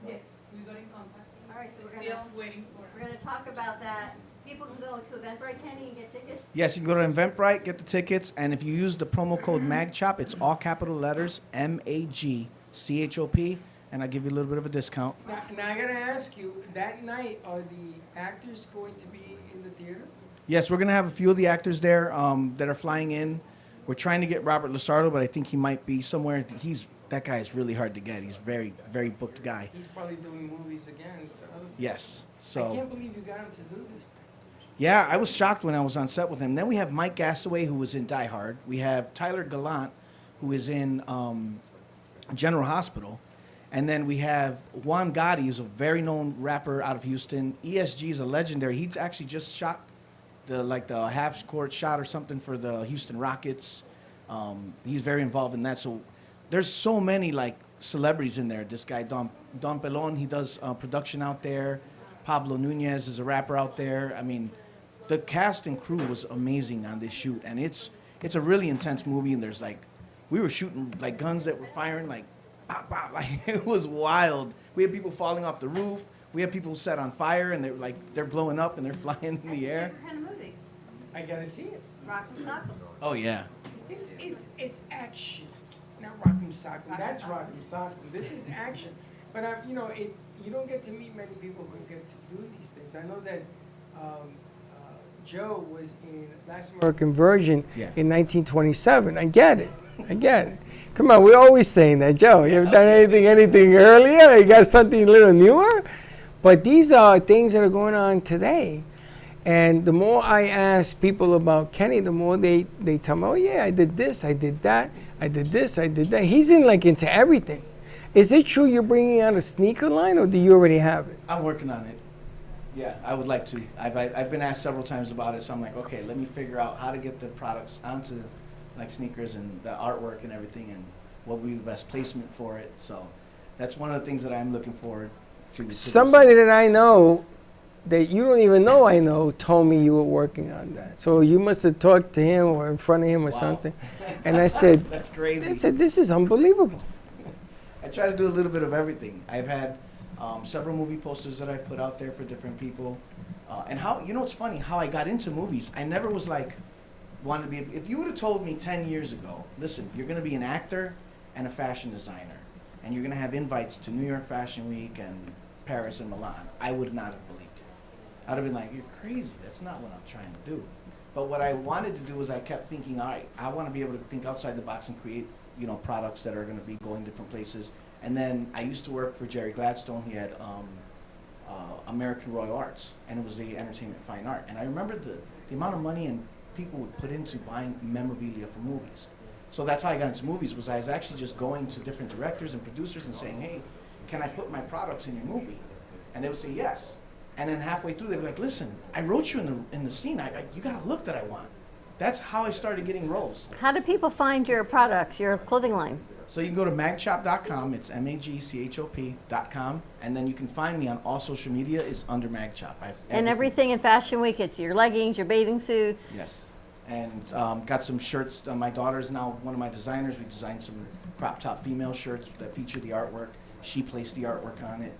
Yes, we got in contact. All right, so We're still waiting for we're gonna talk about that. People can go to Eventbrite, Kenny, and get tickets? Yes, you can go to Eventbrite, get the tickets, and if you use the promo code MAGCHOP, it's all capital letters, MAGCHOP, and I'll give you a little bit of a discount. Now I got to ask you, that night, are the actors going to be in the theater? Yes, we're going to have a few of the actors there that are flying in. We're trying to get Robert Lasardo, but I think he might be somewhere. That guy is really hard to get. He's a very, very booked guy. He's probably doing movies again. So Yes, I so... can't believe you got him to do this thing. Yeah, I was shocked when I was on set with him. Then we have Mike Gassaway, who was in Die Hard. We have Tyler Gallant, who is in General Hospital. And then we have Juan Gotti, who's a very known rapper out of Houston. ESG is a legendary. He's actually just shot the half-court shot or something for the Houston Rockets. He's very involved in that. So there's so many celebrities in there. This guy, Don Pelon, he does production out there. Pablo Nunez is a rapper out there. I mean, the cast and crew was amazing on this shoot, and it's a really intense movie. And there's like, we were shooting like guns that were firing like, pop, pop, like it was wild. We had people falling off the roof. We had people set on fire, and they're blowing up and they're flying in the air. What kind of movie? I gotta see it. Rock'em Sock'em. Oh yeah. It's action, not Rock'em Sock'em. That's Rock'em Sock'em. This is action. But you know, you don't get to meet many people who get to do these things. I know that Joe was in Last American Virgin in 1927. I get it. Come on, we're always saying that, Joe. You ever done anything earlier? You got something a little newer? But these are things that are going on today. And the more I ask people about Kenny, the more they tell me, oh yeah, I did this, I did that, I did this, I did that. He's into everything. Is it true you're bringing out a sneaker line, or do you already have it? I'm working on it. Yeah, I would like to. I've been asked several times about it, so I'm like, okay, let me figure out how to get the products onto like sneakers and the artwork and everything, and what would be the best placement for it. So that's one of the things that I'm looking forward to. Somebody that I know that you don't even know I know told me you were working on that. So you must have talked to him or in front of him or something. And I said, that's crazy. I said, this is unbelievable. I try to do a little bit of everything. I've had several movie posters that I've put out there for different people. And it's funny, how I got into movies. I never was like, wanted to be, if you would have told me 10 years ago, listen, you're going to be an actor and a fashion designer, and you're going to have invites to New York Fashion Week and Paris and Milan, I would not have believed it. I'd have been like, you're crazy. That's not what I'm trying to do. But what I wanted to do was I kept thinking, all right, I want to be able to think outside the box and create, products that are going to be going different places. And then I used to work for Jerry Gladstone. He had American Royal Arts, and it was the entertainment fine art. And I remember the amount of money and people would put into buying memorabilia for movies. So that's how I got into movies, was I was actually just going to different directors and producers and saying, hey, can I put my products in your movie? And they would say yes. And then halfway through, they'd be like, listen, I wrote you in the scene. You got a look that I want. That's how I started getting roles. How do people find your products, your clothing line? So you can go to magchop.com. It's magchop.com. And then you can find me on all social media. It's under Magchop. And everything in Fashion Week, it's your leggings, your bathing suits. Yes. And got some shirts. My daughter's now one of my designers. We designed some crop top female shirts that feature the artwork. She placed the artwork on it.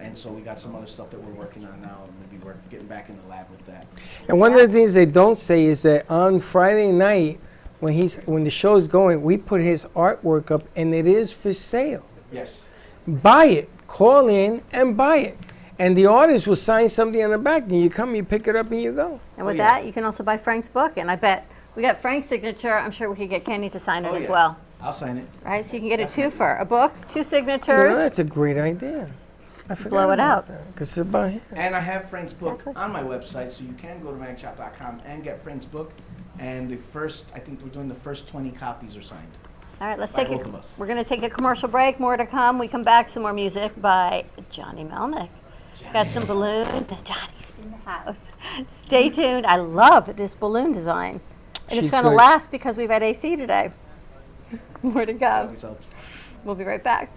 And so we got some other stuff that we're working on now. Maybe we're getting back in the lab with that. And one of the things they don't say is that on Friday night, when the show's going, we put his artwork up, and it is for sale. Yes. Buy it. Call in and buy it. And the artist will sign something on the back, and you come, you pick it up, and you go. And with that, you can also buy Frank's book. And I bet we got Frank's signature. I'm sure we could get Kenny to sign it as well. I'll sign it. All right, so you can get a twofer, a book, 2 signatures. You know, that's a great idea. I forgot Blow it out. Because it's about him. And I have Frank's book on my website, so you can go to magchop.com and get Frank's book. And I think we're doing the first 20 copies are signed. All right, by both of us. We're going to take a commercial break. More to come. We come back, some more music by Johnny Melnick. Got some balloons, and Johnny's in the house. Stay tuned. I love this balloon design. And it's going to last because we've had AC today. More to go. We'll be right back.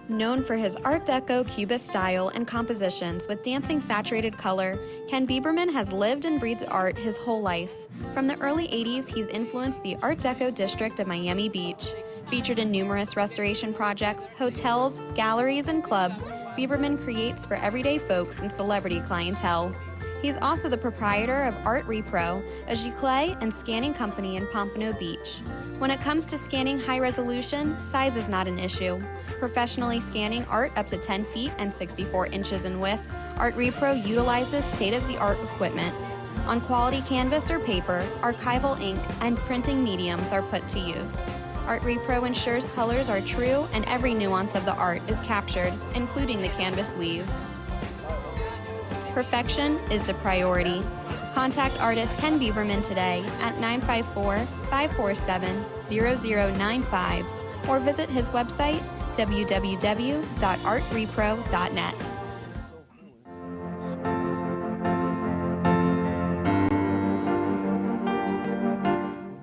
Known for his Art Deco Cubist style and compositions with dancing saturated color, Ken Bieberman has lived and breathed art his whole life. From the early 80s, he's influenced the Art Deco district of Miami Beach. Featured in numerous restoration projects, hotels, galleries, and clubs, Bieberman creates for everyday folks and celebrity clientele. He's also the proprietor of Art Repro, a giclée and scanning company in Pompano Beach. When it comes to scanning high resolution, size is not an issue. Professionally scanning art up to 10 feet and 64 inches in width, Art Repro utilizes state-of-the-art equipment. On quality canvas or paper, archival ink and printing mediums are put to use. Art Repro ensures colors are true and every nuance of the art is captured, including the canvas weave. Perfection is the priority. Contact artist Ken Bieberman today at 954-547-0095 or visit his website www.artrepro.net.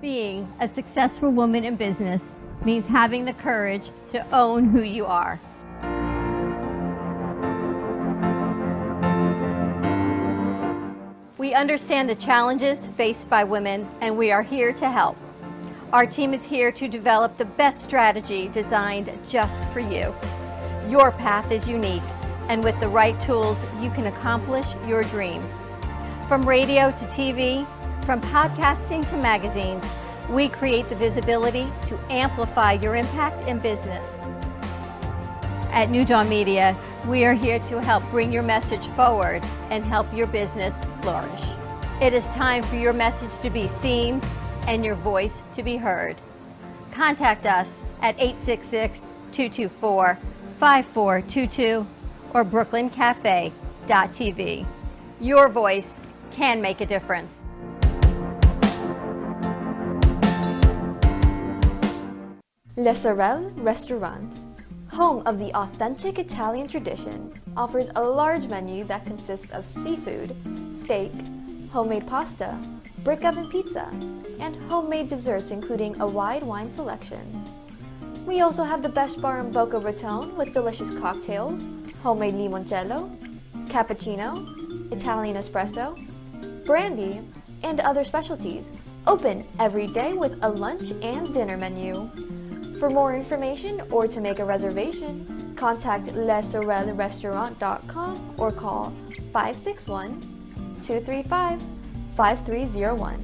Being a successful woman in business means having the courage to own who you are. We understand the challenges faced by women, and we are here to help. Our team is here to develop the best strategy designed just for you. Your path is unique, and with the right tools, you can accomplish your dream. From radio to TV, from podcasting to magazines, we create the visibility to amplify your impact in business. At New Dawn Media, we are here to help bring your message forward and help your business flourish. It is time for your message to be seen and your voice to be heard. Contact us at 866-224-5422 or brooklyncafe.tv. Your voice can make a difference. Le Sorel Restaurant, home of the authentic Italian tradition, offers a large menu that consists of seafood, steak, homemade pasta, brick oven pizza, and homemade desserts including a wide wine selection. We also have the best bar in Boca Raton with delicious cocktails, homemade limoncello, cappuccino, Italian espresso, brandy, and other specialties, open every day with a lunch and dinner menu. For more information or to make a reservation, contact lesorelrestaurant.com or call 561-235-5301.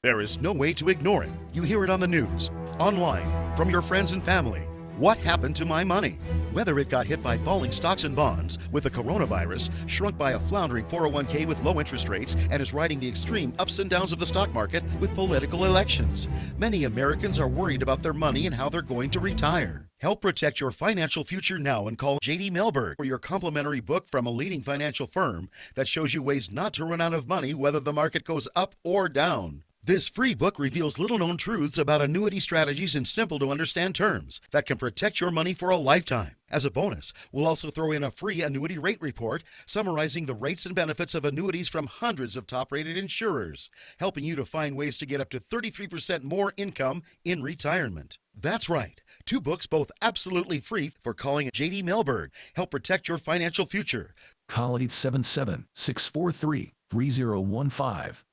There is no way to ignore it. You hear it on the news, online, from your friends and family. What happened to my money? Whether it got hit by falling stocks and bonds, with the coronavirus, shrunk by a floundering 401k with low interest rates, and is riding the extreme ups and downs of the stock market with political elections. Many Americans are worried about their money and how they're going to retire. Help protect your financial future now and call J.D. Mellberg for your complimentary book from a leading financial firm that shows you ways not to run out of money whether the market goes up or down. This free book reveals little-known truths about annuity strategies in simple-to-understand terms that can protect your money for a lifetime. As a bonus, we'll also throw in a free annuity rate report summarizing the rates and benefits of annuities from hundreds of top-rated insurers, helping you to find ways to get up to 33% more income in retirement. That's right. 2 books, both absolutely free, for calling J.D. Mellberg. Help protect your financial future. Call 877-643-3015.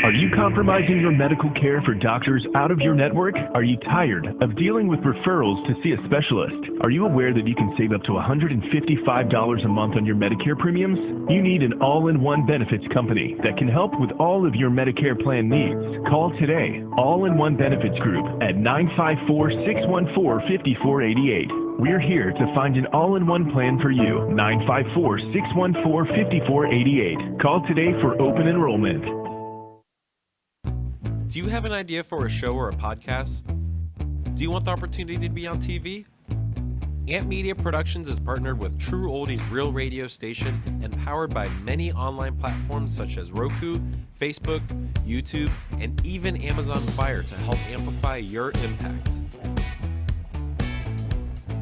Are you compromising your medical care for doctors out of your network? Are you tired of dealing with referrals to see a specialist? Are you aware that you can save up to $155 a month on your Medicare premiums? You need an all-in-one benefits company that can help with all of your Medicare plan needs. Call today, All-in-One Benefits Group at 954-614-5488. We're here to find an all-in-one plan for you. 954-614-5488. Call today for open enrollment. Do you have an idea for a show or a podcast? Do you want the opportunity to be on TV? Amp Media Productions is partnered with True Oldies Real Radio Station and powered by many online platforms such as Roku, Facebook, YouTube, and even Amazon Fire to help amplify your impact.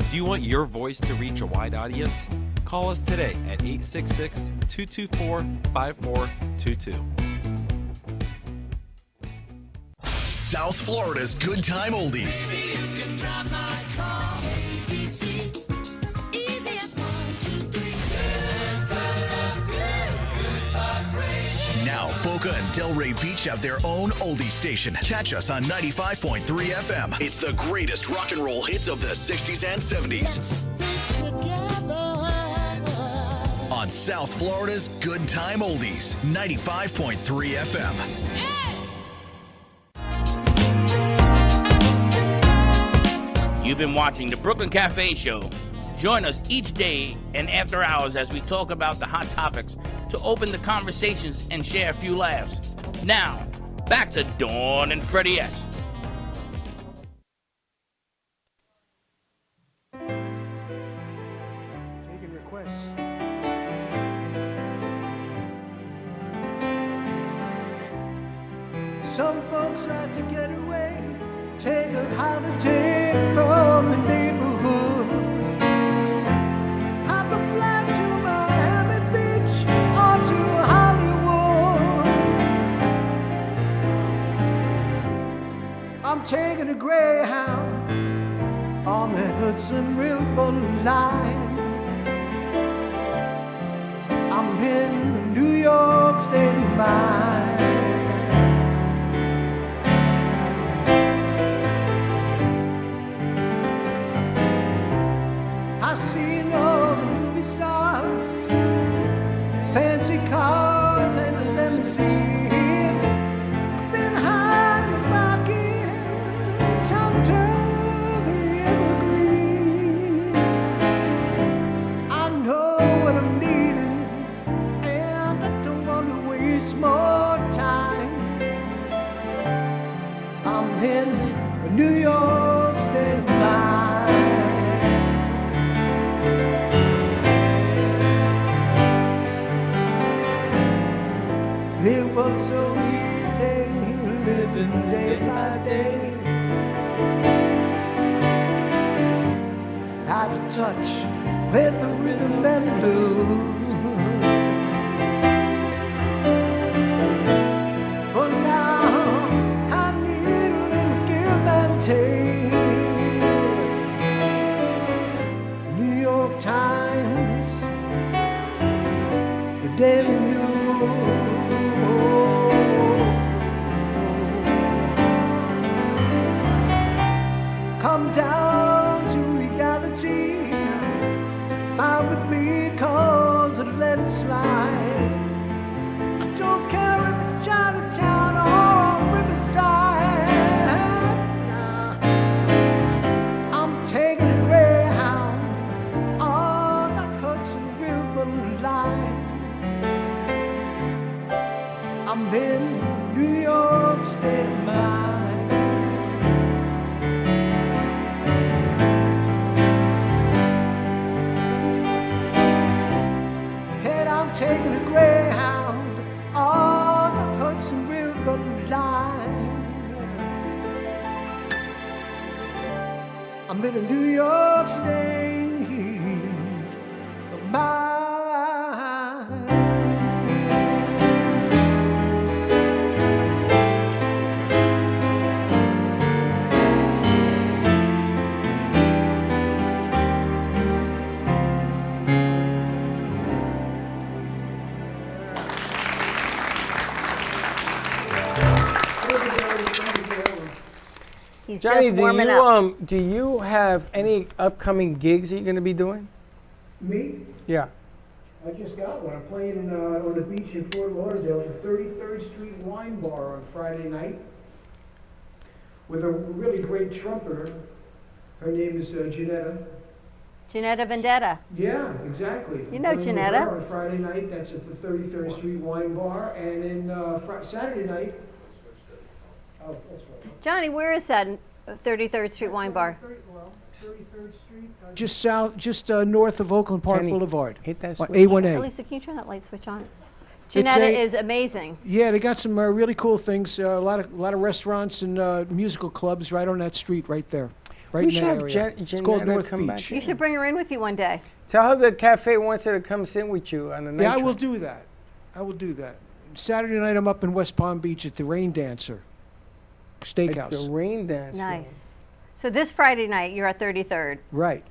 Do you want your voice to reach a wide audience? Call us today at 866-224-5422. South Florida's Good Time Oldies. Now, Boca and Delray Beach have their own oldie station. Catch us on 95.3 FM. It's the greatest rock and roll hits of the 60s and 70s. On South Florida's Good Time Oldies, 95.3 FM. You've been watching the Brooklyn Cafe Show. Join us each day and after hours as we talk about the hot topics to open the conversations and share a few laughs. Now, back to Dawn and Freddie S. Taking requests. Some folks like to get away, take a holiday from the neighborhood. Hop a flight to Miami Beach or to I'm taking a Greyhound on the Hudson River line. I'm in New York State of mind. I've seen all the movie stars, fancy cars and limousines. I've been high in the Rockies under the evergreens. I know what I'm needing, and I don't want to waste more time. I'm in New York State of mind. It was so easy living day by day. Out of touch with the rhythm and blues. But now I need a little give and take. New York Times, the Daily News. Come down to reality. Fine with me, cause I let it slide. I don't care if it's Chinatown or Riverside. Nah. I'm taking a Greyhound on the Hudson River line. I'm in New York State of mind. And I'm taking a Greyhound on the Hudson River line. I'm in a New York State of mind. He's Johnny, just warming up. do you have any upcoming gigs that you're going to be doing? Me? Yeah. I just got one. I'm playing on the beach in Fort Lauderdale at the 33rd Street Wine Bar on Friday night with a really great trumpeter. Her name is Janetta. Janetta Vendetta. Yeah, exactly. You know I'm playing with Janetta. her on Friday night. That's at the 33rd Street Wine Bar. And then Saturday night. Oh, that's right. Johnny, where is that? 33rd Street Wine Bar. 33rd Street. Just north of Oakland Park Penny, Boulevard. hit that switch. A1A. Lisa, can you turn that light switch on? It's Janetta a- is amazing. Yeah, they got some really cool things. A lot of restaurants and musical clubs right on that street, right there, right We in should that have area. Jan- It's called Janetta North come back Beach. You should bring her in with you one day. Tell her the cafe wants her to come sit with you on the night. Yeah, I will train. do that. I will do that. Saturday night, I'm up in West Palm Beach at the Rain Dancer At Steakhouse. the Rain Dance. Nice. So this Friday night, you're at 33rd. Right.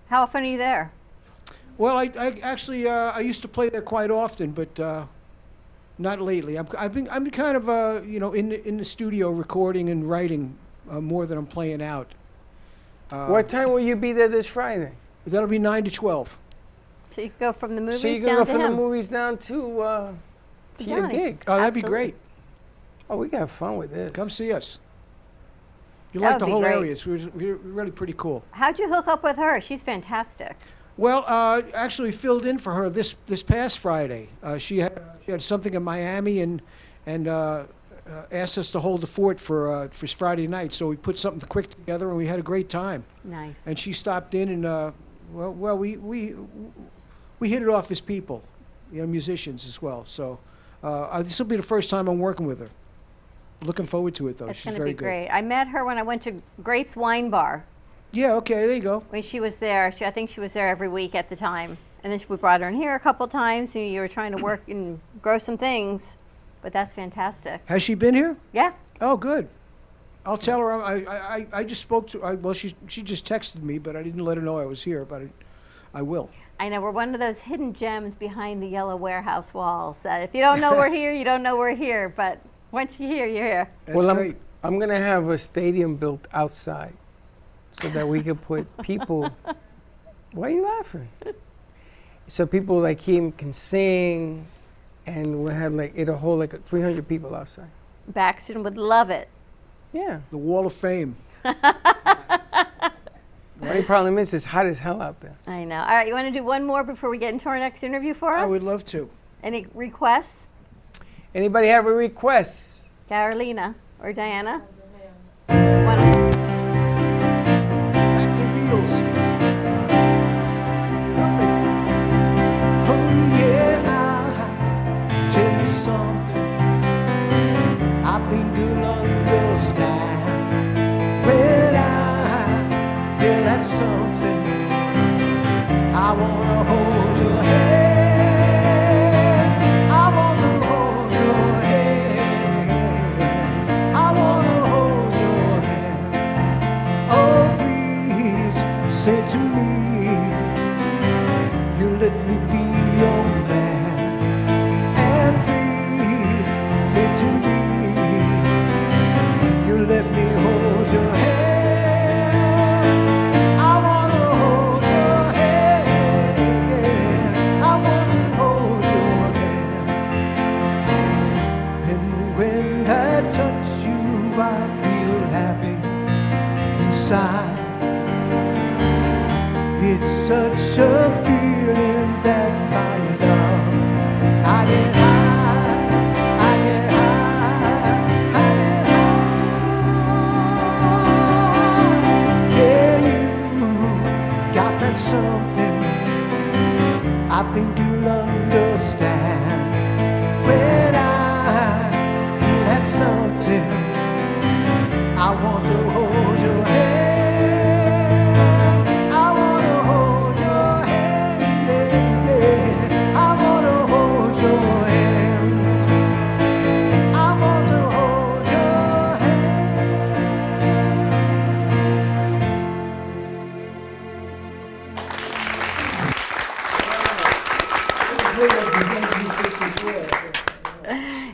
How often are you there? Well, I actually I used to play there quite often, but not lately. I've been kind of in the studio recording and writing more than I'm playing out. What time will you be there this Friday? That'll be 9 to 12. So you can go from the movies So you can down go to from the him. movies down to your Johnny. gig. Oh, that'd be Absolutely. great. Oh, we got fun with this. Come see us. You That like would the be whole great. area. It's really pretty cool. How'd you hook up with her? She's fantastic. Well, actually filled in for her this past Friday. She had something in Miami and asked us to hold the fort for Friday night. So we put something quick together and we had a great time. Nice. And she stopped in and we hit it off as people, musicians as well. So this will be the first time I'm working with her. Looking forward to it though. That's She's going to very be good. great. I met her when I went to Grapes Wine Bar. Yeah. Okay. There you go. When she was there, I think she was there every week at the time. And then we brought her in here a couple times, and you were trying to work and grow some things. But that's fantastic. Has she been here? Yeah. Oh, good. I'll tell her. I just spoke to. Well, she just texted me, but I didn't let her know I was here. But I will. I know we're one of those hidden gems behind the yellow warehouse walls. That if you don't know we're here, you don't know we're here. But once you're here, you're here. That's great. I'm gonna have a stadium built outside, so that we could put people. Why are you laughing? So people like him can sing, and we'll have it'll hold like 300 people outside. Baxton would love it. Yeah. The Wall of Fame. The only problem is it's hot as hell out there. I know. All right, you want to do one more before we get into our next interview for us? I would love to. Any requests? Anybody have a request? Carolina or Diana? Back to the Beatles. Oh yeah, I'll tell you something. I think you'll understand when I hear that something. I wanna hold your hand. I wanna hold your hand. I wanna hold your hand. Oh, please say to me, you let me be your man. And please say to me, you let me hold your hand. I wanna hold your hand. I want to hold your hand. And when I touch you, I feel happy inside. It's such a feeling that my love, I get high, I get high, I get high. Yeah, you got that something. I think you'll understand when I feel that something. I want to hold your hand. I want to hold your hand. Yeah, yeah. I want to hold your hand. I want to hold your hand.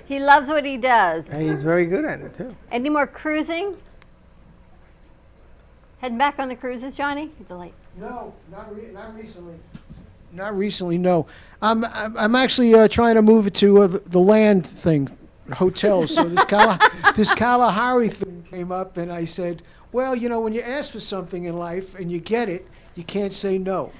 He loves what he does. And he's very good at it too. Any more cruising? Heading back on the cruises, Johnny? You're delayed. No, not recently. Not recently, no. I'm actually trying to move it to the land thing, hotels. So this Kalahari thing came up, and I said, well, you know, when you ask for something in life and you get it, you can't say no.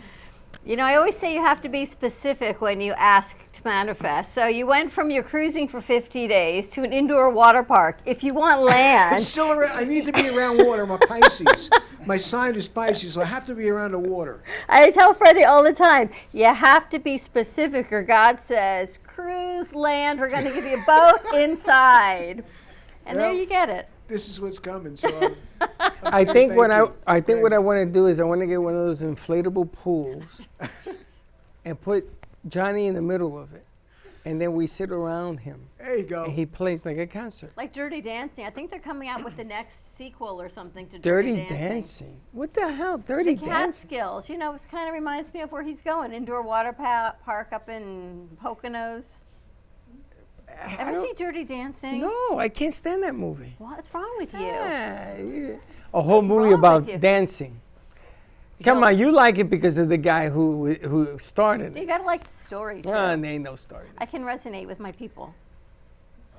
You know, I always say you have to be specific when you ask to manifest. So you went from your cruising for 50 days to an indoor water park. If you want land... It's still around, I need to be around water. I'm a Pisces. My sign is Pisces, so I have to be around the water. I tell Freddie all the time, you have to be specific or God says, cruise, land, we're going to give you both inside. And Well, there you get it. This is what's coming, so I think what I want to do is I want to get one of those inflatable pools and put Johnny in the middle of it, and then we sit around him. There you go. And he plays like a concert. Like Dirty Dancing. I think they're coming out with the next sequel or something to Dirty Dancing. Dancing. What the hell? Dirty The Dancing. Catskills. You know, it kind of reminds me of where he's going. Indoor water park up in Poconos. Ever see Dirty Dancing? No, I can't stand that movie. What's wrong with you? A whole movie wrong about with you? dancing. Come on, you like it because of the guy who started You it. gotta like the story too. There ain't no story. I can resonate with my people.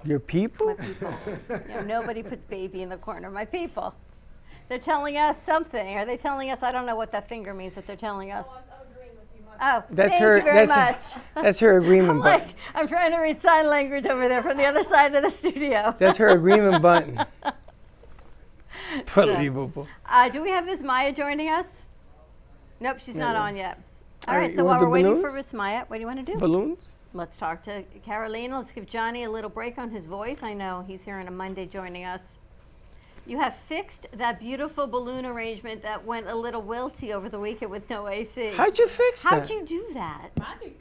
Your people? My people. You know, nobody puts baby in the corner. My people. They're telling us something. Are they telling us? I don't know what that finger means that they're telling us. Oh, That's thank her. you very That's much. that's her agreement I'm button. like, I'm trying to read sign language over there from the other side of the studio. That's her agreement button. Unbelievable. Do we have Vismaya joining us? Nope, she's not No. on yet. All All right, right, you so wanna while we're do waiting for balloons? Vismaya, what do you want to do? Balloons? Let's talk to Carolina. Let's give Johnny a little break on his voice. I know he's here on a Monday joining us. You have fixed that beautiful balloon arrangement that went a little wilty over the weekend with no AC. How'd you fix How'd that? you do that? Magic.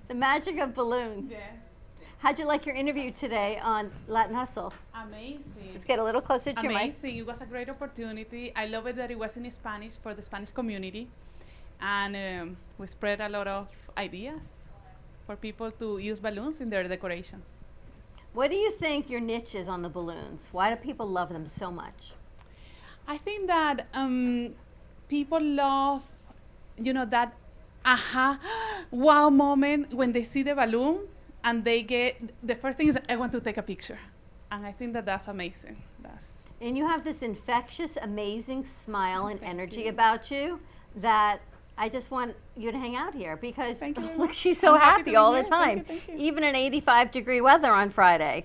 The magic of balloons. Yes. How'd you like your interview today on Latin Hustle? Amazing. Let's get a little closer to your mic. Amazing. It was a great opportunity. I love it that it was in Spanish for the Spanish community. And we spread a lot of ideas for people to use balloons in their decorations. What do you think your niche is on the balloons? Why do people love them so much? I think that people love, that aha, wow moment when they see the balloon and they get, the first thing is, I want to take a picture. And I think that that's amazing. And you have this infectious, amazing smile and Thank energy you. about you that I just want you to hang out here because Thank you very look, much. she's so I'm happy to happy be all the here. time. Thank you. Even in 85-degree weather on Friday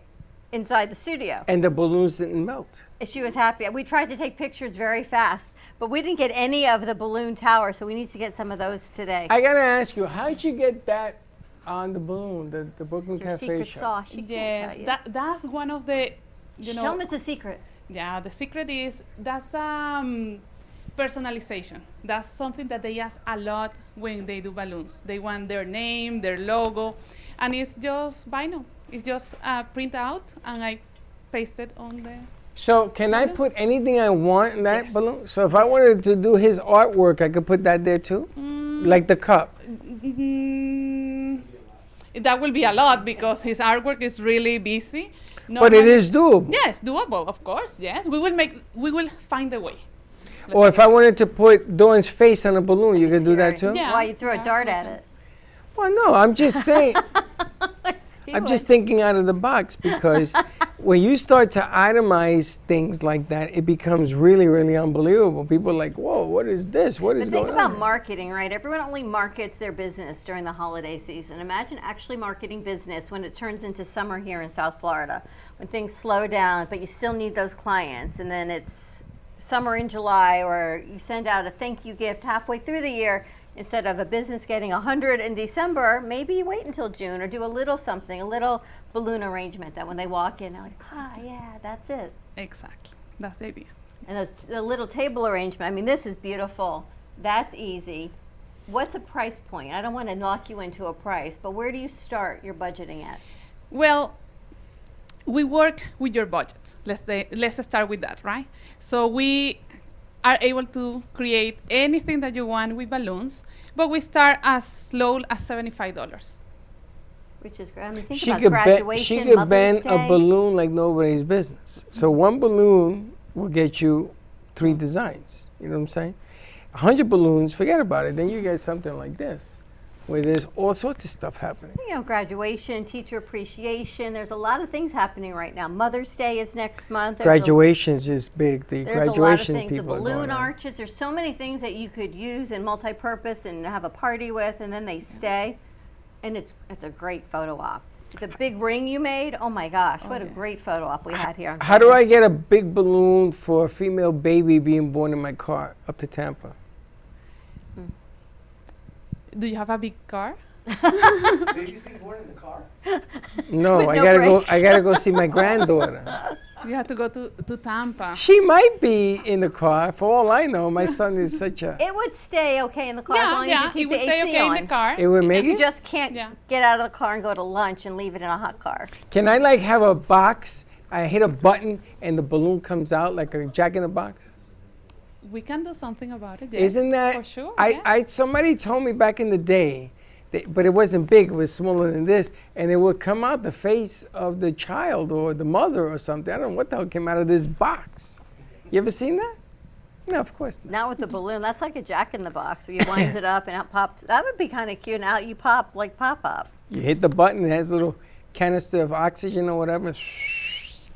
inside the studio. And the balloons didn't melt. She was happy. We tried to take pictures very fast, but we didn't get any of the balloon tower, so we need to get some of those today. I gotta ask you, how'd you get that on the balloon, the Brooklyn It's your Cafe secret show? sauce. She can't tell you. That's one of the, Tell them it's a secret. Yeah, the secret is that's personalization. That's something that they ask a lot when they do balloons. They want their name, their logo, and it's just vinyl. It's just print out and I paste it on the. So can I put anything I want in that balloon? So if I wanted to do his artwork, I could put that there too? Like the cup? That will be a lot because his artwork is really busy. But it is doable. Yes, doable, of course. Yes, we will find a way. Or if I wanted to put Dawn's face on a balloon, you can do that too? Why you throw a dart at it? Well, no, I'm just saying. I'm just thinking out of the box because when you start to itemize things like that, it becomes really, really unbelievable. People are like, whoa, what is this? What is But think going about on? marketing, right? Everyone only markets their business during the holiday season. Imagine actually marketing business when it turns into summer here in South Florida, when things slow down, but you still need those clients. And then it's summer in July, or you send out a thank you gift halfway through the year. Instead of a business getting 100 in December, maybe you wait until June or do a little something, a little balloon arrangement that when they walk in, they're like, yeah, that's it. Exactly. That's the idea. And the little table arrangement, I mean, this is beautiful. That's easy. What's a price point? I don't want to lock you into a price, but where do you start your budgeting at? Well, we work with your budget. Let's start with that, right? So we are able to create anything that you want with balloons, but we start as low as $75. Which is great. I mean, think She about could graduation, she could Mother's bend Day. a balloon like nobody's business. So one balloon will get you 3 designs. You know what I'm saying? 100 balloons, forget about it. Then you get something like this, where there's all sorts of stuff happening. You know, graduation, teacher appreciation. There's a lot of things happening right now. Mother's Day is next month. Graduations is big. The There's graduation a lot of things. The people are balloon going on. arches. There's so many things that you could use and multi-purpose and have a party with, and then they stay. And it's a great photo op. The big ring you made. Oh my gosh, what a great photo op we had here. On How do I get a big balloon for a female baby being born in my car up to Tampa? Do you have a big car? Babies being born in the car? No, With I no gotta brakes. go. I gotta go see my granddaughter. You have to go to Tampa. She might be in the car. For all I know, my son is such a. It would stay okay in the car as long as you keep it would the stay AC okay on. in the car. It would make You it. just can't get out of the car and go to lunch and leave it in a hot car. Can I like have a box? I hit a button and the balloon comes out like a Jack in the Box. We can do something about it. Yes, Isn't that? for sure? I somebody told me back in the day, but it wasn't big. It was smaller than this, and it would come out the face of the child or the mother or something. I don't know what the hell came out of this box. You ever seen that? No, of course not. Not with the balloon. That's like a Jack in the Box where you wind it up and out pops. That would be kind of cute. And out you pop like pop up. You hit the button, it has a little canister of oxygen or whatever.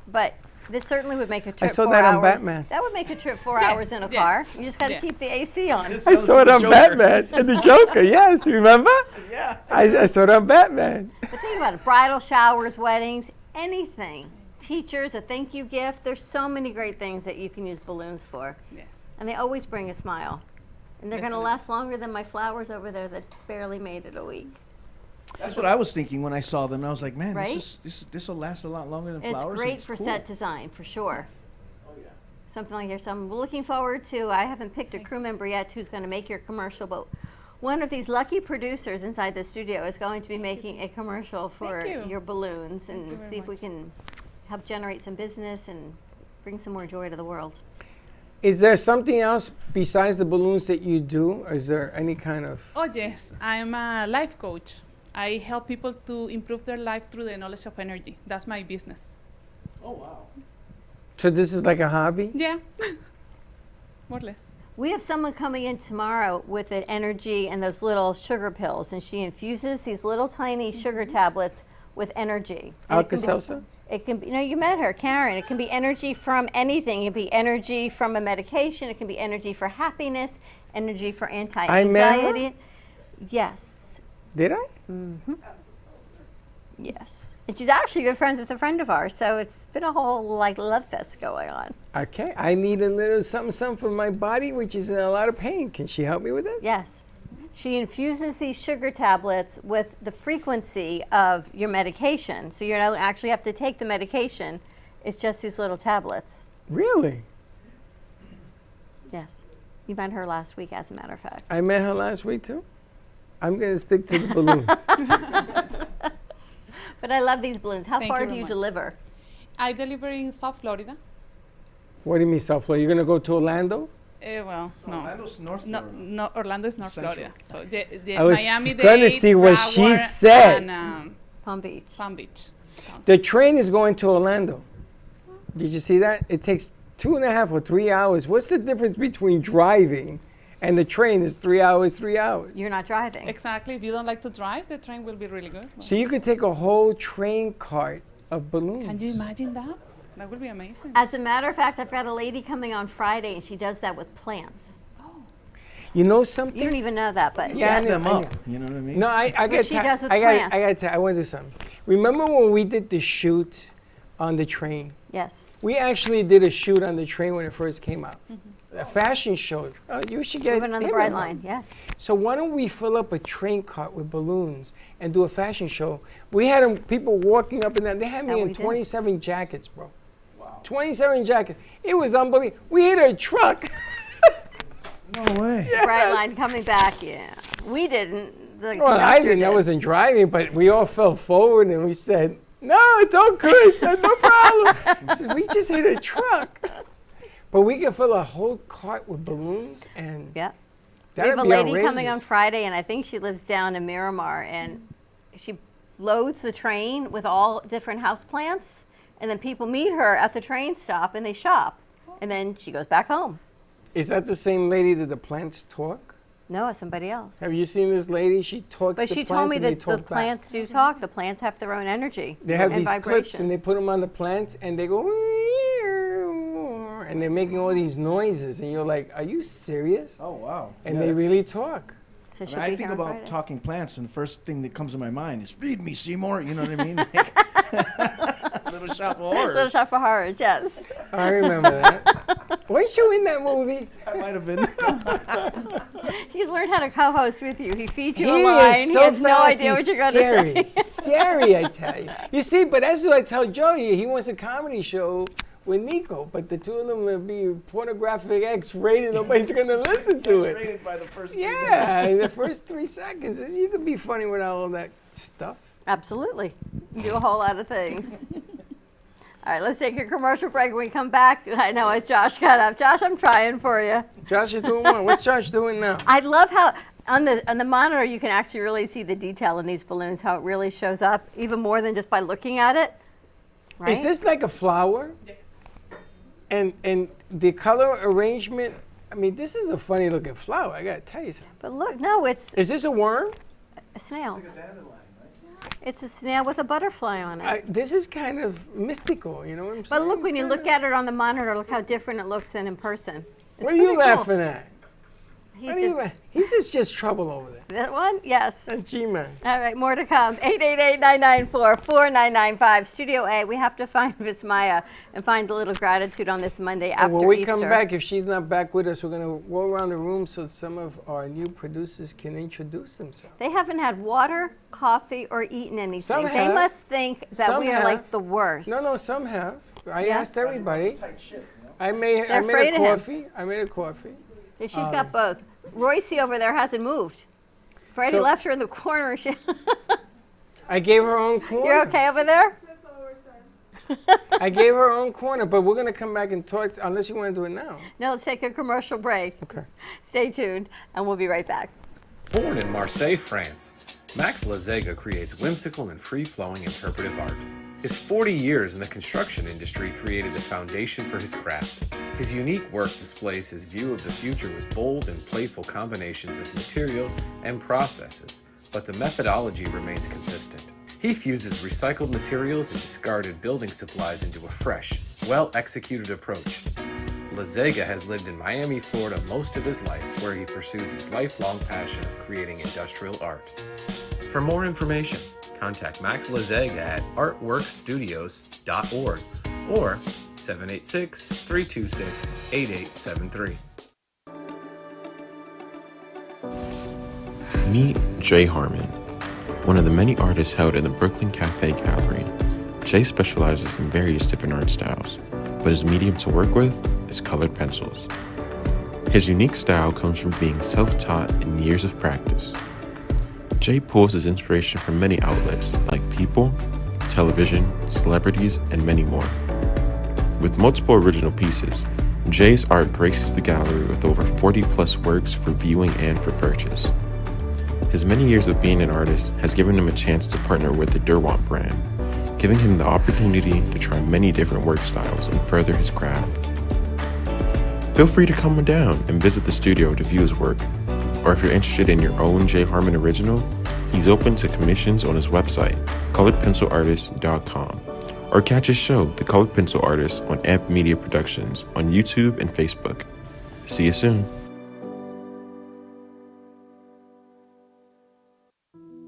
But this certainly would make a trip. I saw 4 that on hours. Batman. That would make a trip 4 Yes, hours in a yes, car. You just got to yes. keep the AC on. I saw it on Batman and the Joker. Yes, remember? Yeah. I saw it on Batman. But think about it, bridal showers, weddings, anything. Teachers, a thank you gift. There's so many great things that you can use balloons for. Yes. And they always bring a smile. And they're going to Definitely. last longer than my flowers over there that barely made it a week. That's what I was thinking when I saw them. I was like, man, Right? this will last a lot longer than It's flowers. and great for cool. set design, for sure. Oh, yeah. Something like this. I'm looking forward to, I haven't picked a crew member yet who's going to make your commercial, but One of these lucky producers inside the studio is going to be making a commercial for Thank you. your balloons and you very see if we much. can help generate some business and bring some more joy to the world. Is there something else besides the balloons that you do? Is there any kind of... Oh, yes. I'm a life coach. I help people to improve their life through the knowledge of energy. That's my business. Oh, wow. So this is like a hobby? Yeah, more or less. We have someone coming in tomorrow with an energy and those little sugar pills, and she infuses these little tiny sugar tablets with energy. And it can be- Alka-Seltzer? It can be, no, you met her, Karen. It can be energy from anything. It can be energy from a medication. It can be energy for happiness, energy for I met her? anti-anxiety. Yes. Did I? Mm-hmm. Yes. And she's actually good friends with a friend of ours, so it's been a whole like love fest going on. Okay, I need a little something for my body, which is in a lot of pain. Can she help me with this? Yes. She infuses these sugar tablets with the frequency of your medication. So you don't actually have to take the medication. It's just these little tablets. Really? Yes. You met her last week, as a matter of fact. I met her last week too. I'm going to stick to the balloons. But I love these balloons. How Thank far you do very you much. deliver? I deliver in South Florida. What do you mean, South Florida? You're going to go to Orlando? Well, no. Orlando's North No, Florida. no, Orlando is North Central. Florida. So the I was Miami gonna Dade, see what she Broward, said. and Palm Beach. Palm Beach. The train is going to Orlando. Did you see that? It takes 2.5 or 3 hours. What's the difference between driving and the train is 3 hours, 3 hours? You're not driving. Exactly. If you don't like to drive, the train will be really good. So you could take a whole train cart of balloons. Can you imagine that? That would be amazing. As a matter of fact, I've got a lady coming on Friday, and she does that with plants. You know something? You don't even know that, but Yeah, I Set them know, I up. You know what I mean? No, I What got she does with I plants. got to I want to do something. Remember when we did the shoot on the train? Yes. We actually did a shoot on the train when it first came out. A fashion show. Oh, you should get Moving on the in Bright on Line, it. yes. So why don't we fill up a train cart with balloons and do a fashion show? We had people walking up and down. They had me Yeah, in we did. 27 jackets, bro. Wow. 27 jackets. It was unbelievable. We hit a truck. No way. Bright Line coming back, yeah. We didn't. The Well, I conductor didn't. I did. wasn't driving, but we all fell forward and we said, "No, it's all good. No problem." He says, "We just hit a truck." But we can fill a whole cart with balloons and Yep. We that'd have a be lady coming on outrageous. Friday, and I think she lives down in Miramar, and she loads the train with all different houseplants, and then people meet her at the train stop and they shop, and then she goes back home. Is that the same lady that the plants talk? No, it's somebody else. Have you seen this lady? She talks But to she plants told me and they that the talk back. plants do talk. The plants have their own energy They have and these vibration. clips and they put them on the plants and they go, and they're making all these noises and you're like, are you serious? Oh, wow. And Yeah. they really talk. So I she'll mean, I be think here on about Friday. talking plants, and the first thing that comes to my mind is "Feed me, Seymour." You know what I mean? Like, Little Shop of Horrors. Little Shop of Horrors, yes. I remember that. Weren't you in that movie? I might have been. He's learned how to co-host with you. He feeds you He a line. is He so has no fast, idea what he's you're going to scary. say. Scary, I tell you. You see, but that's what I tell Joey. He wants a comedy show with Nico, but the two of them will be pornographic X-rated. Nobody's going to listen to it. Rated by the first 3 Yeah, minutes. in the first 3 seconds. You could be funny without all that stuff. Absolutely. You do a whole lot of things. All right, let's take a commercial break. When we come back, I know as Josh got up. Josh, I'm trying for you. Josh is doing what? What's Josh doing now? I love how on the monitor you can actually really see the detail in these balloons, how it really shows up, even more than just by looking at it. Right? Is this like a flower? Yes. And the color arrangement, I mean, this is a funny looking flower, I gotta tell you something. But look, no, it's Is this a worm? a snail. It's a snail with a butterfly on it. This is kind of mystical, you know what I'm saying? But look, when It's you kinda- look at it on the monitor, look how different it looks than in person. It's What are you pretty cool. laughing at? He's What are you just, la- He's just trouble over there. that one? Yes. That's G-Man. All right, more to come. 888-994-4995. Studio A, we have to find Vismaya and find a little gratitude on this Monday after And when we Easter. come back, if she's not back with us, we're going to go around the room so some of our new producers can introduce themselves. They haven't had water, coffee, or eaten anything. Some They have. must think that Some we are have. like the worst. No, some have. I Yeah? asked everybody. Tight shit, you know? I made afraid a of him. coffee. I made a coffee. Yeah, she's got both. Royce over there hasn't moved. Freddie So- left her in the corner. I gave her own corner. You're okay over there? I gave her own corner, but we're going to come back and talk, unless you want to do it now. Now let's take a commercial break. Okay. Stay tuned, and we'll be right back. Born in Marseille, France, Max Lazega creates whimsical and free-flowing interpretive art. His 40 years in the construction industry created the foundation for his craft. His unique work displays his view of the future with bold and playful combinations of materials and processes, but the methodology remains consistent. He fuses recycled materials and discarded building supplies into a fresh, well-executed approach. Lazega has lived in Miami, Florida most of his life, where he pursues his lifelong passion of creating industrial art. For more information, contact Max Lazega at artworkstudios.org or 786-326-8873. Meet Jay Harmon, one of the many artists held in the Brooklyn Cafe Gallery. Jay specializes in various different art styles, but his medium to work with is colored pencils. His unique style comes from being self-taught and years of practice. Jay pulls his inspiration from many outlets like people, television, celebrities, and many more. With multiple original pieces, Jay's art graces the gallery with over 40 plus works for viewing and for purchase. His many years of being an artist has given him a chance to partner with the Derwent brand, giving him the opportunity to try many different work styles and further his craft. Feel free to come on down and visit the studio to view his work, or if you're interested in your own Jay Harmon original, he's open to commissions on his website, coloredpencilartist.com, or catch his show, The Colored Pencil Artist, on Amp Media Productions on YouTube and Facebook. See you soon.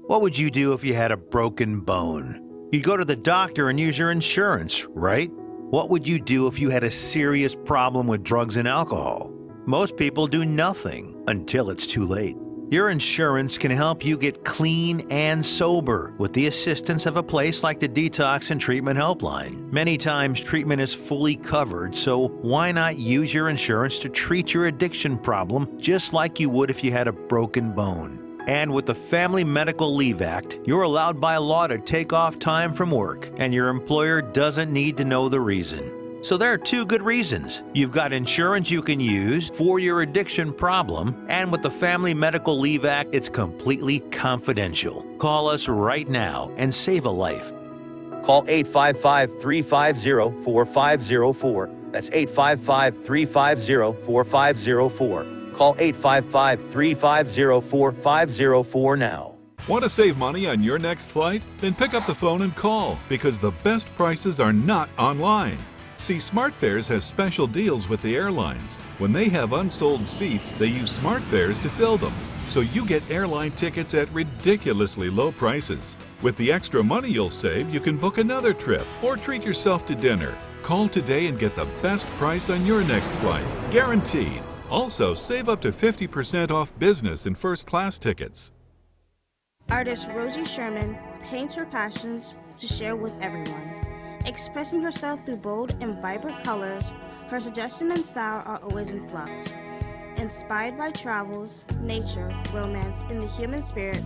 What would you do if you had a broken bone? You'd go to the doctor and use your insurance, right? What would you do if you had a serious problem with drugs and alcohol? Most people do nothing until it's too late. Your insurance can help you get clean and sober with the assistance of a place like the Detox and Treatment Helpline. Many times treatment is fully covered, so why not use your insurance to treat your addiction problem just like you would if you had a broken bone? And with the Family Medical Leave Act, you're allowed by law to take off time from work, and your employer doesn't need to know the reason. So there are two good reasons. You've got insurance you can use for your addiction problem, and with the Family Medical Leave Act, it's completely confidential. Call us right now and save a life. Call 855-350-4504. That's 855-350-4504. Call 855-350-4504 now. Want to save money on your next flight? Then pick up the phone and call, because the best prices are not online. See, SmartFares has special deals with the airlines. When they have unsold seats, they use SmartFares to fill them. So you get airline tickets at ridiculously low prices. With the extra money you'll save, you can book another trip or treat yourself to dinner. Call today and get the best price on your next flight, guaranteed. Also, save up to 50% off business and first class tickets. Artist Rosie Sherman paints her passions to share with everyone. Expressing herself through bold and vibrant colors, her suggestion and style are always in flux. Inspired by travels, nature, romance, and the human spirit,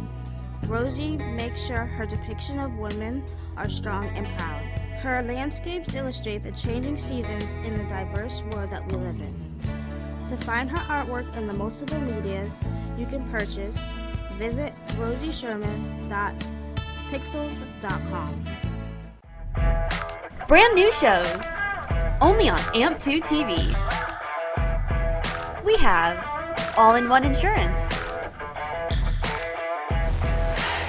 Rosie makes sure her depiction of women are strong and proud. Her landscapes illustrate the changing seasons in the diverse world that we live in. To find her artwork in the multiple medias you can purchase, visit rosiesherman.pixels.com. Brand new shows, only on AMP2 TV. We have All-in-One Insurance,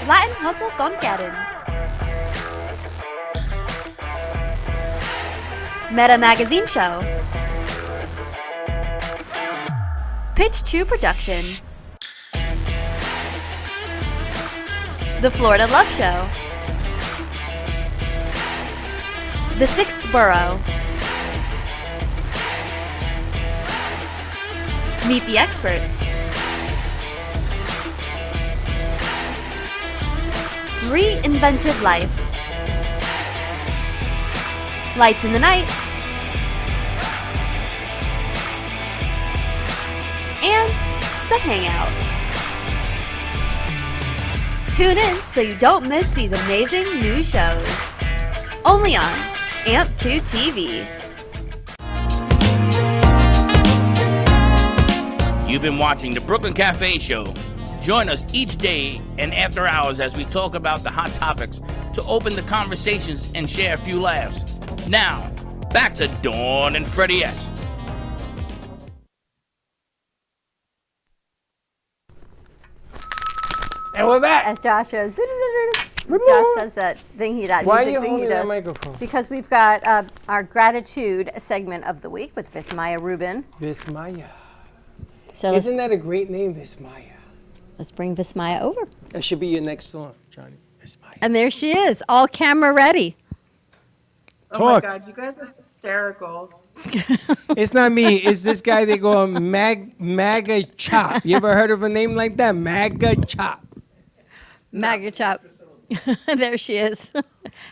Latin Hustle Gonkaden, Meta Magazine Show, Pitch 2 Production, The Florida Love Show, The Sixth Borough, Meet the Experts, Reinvented Life, Lights in the Night, and The Hangout. Tune in so you don't miss these amazing new shows. Only on AMP2 TV. You've been watching the Brooklyn Cafe Show. Join us each day and after hours as we talk about the hot topics to open the conversations and share a few laughs. Now, back to Dawn and Freddie S. And we're back. As Josh goes, Josh does that thing that Why are music you thing he holding that does. microphone? Because we've got our gratitude segment of the week with Vismaya Rubin. Vismaya. So Isn't that a great name, Vismaya? let's bring Vismaya over. That should be your next song, Johnny. Vismaya. And there she is, all camera ready. Oh my Talk. God, you guys are hysterical. It's not me. It's this guy they go Maga Chop. You ever heard of a name like that? Maga Chop. Maga Chop. There she is.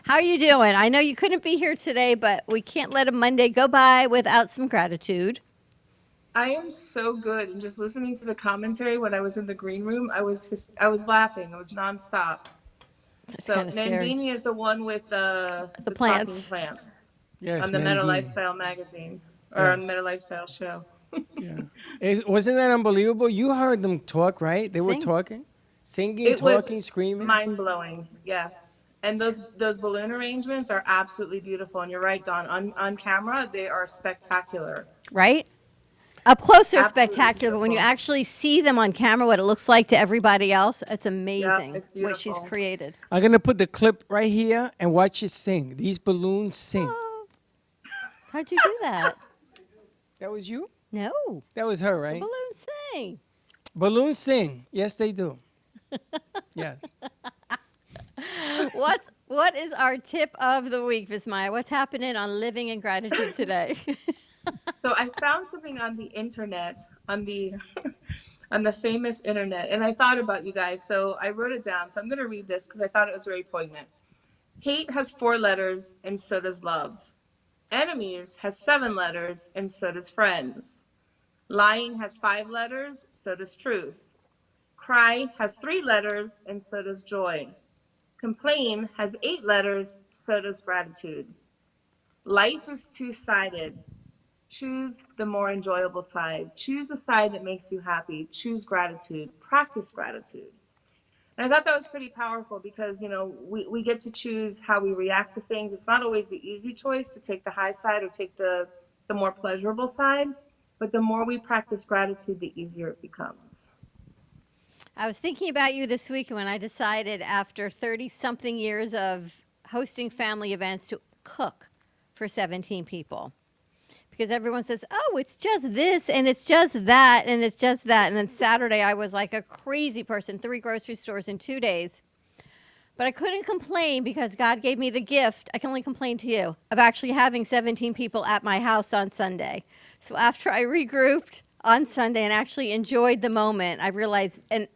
How are you doing? I know you couldn't be here today, but we can't let a Monday go by without some gratitude. I am so good. And just listening to the commentary when I was in the green room, I was laughing. It was nonstop. So kinda scary. Nandini is the one with the plants. talking plants. Yes, on the Meta Nandini. Lifestyle magazine or on the Yes. Meta Lifestyle show. Wasn't that unbelievable? You heard them talk, right? They were Sing. talking, singing, It was talking, screaming. mind blowing. Yes. And those balloon arrangements are absolutely beautiful. And you're right, Dawn. On camera, they are spectacular. Right? Up close, they're Absolutely spectacular, but when you beautiful. actually see them on camera, what it looks like to everybody else, it's amazing it's what she's beautiful. created. I'm gonna put the clip right here and watch it sing. These balloons sing. How'd you do that? That was you? No. That was her, right? Balloon sing. Balloons sing. Yes, they do. Yes. What is our tip of the week, Vismaya? What's happening on Living in Gratitude today? So I found something on the internet, on the on the famous internet, and I thought about you guys. So I wrote it down. So I'm going to read this because I thought it was very poignant. Hate has 4 letters, and so does love. Enemies has 7 letters, and so does friends. Lying has 5 letters, so does truth. Cry has 3 letters, and so does joy. Complain has 8 letters, so does gratitude. Life is two-sided. Choose the more enjoyable side. Choose the side that makes you happy. Choose gratitude. Practice gratitude. And I thought that was pretty powerful because, you know, we get to choose how we react to things. It's not always the easy choice to take the high side or take the more pleasurable side. But the more we practice gratitude, the easier it becomes. I was thinking about you this week when I decided after 30-something years of hosting family events to cook for 17 people. Because everyone says, oh, it's just this, and it's just that, and it's just that. And then Saturday, I was like a crazy person, 3 grocery stores in 2 days. But I couldn't complain because God gave me the gift, I can only complain to you, of actually having 17 people at my house on Sunday. So after I regrouped on Sunday and actually enjoyed the moment, I realized, and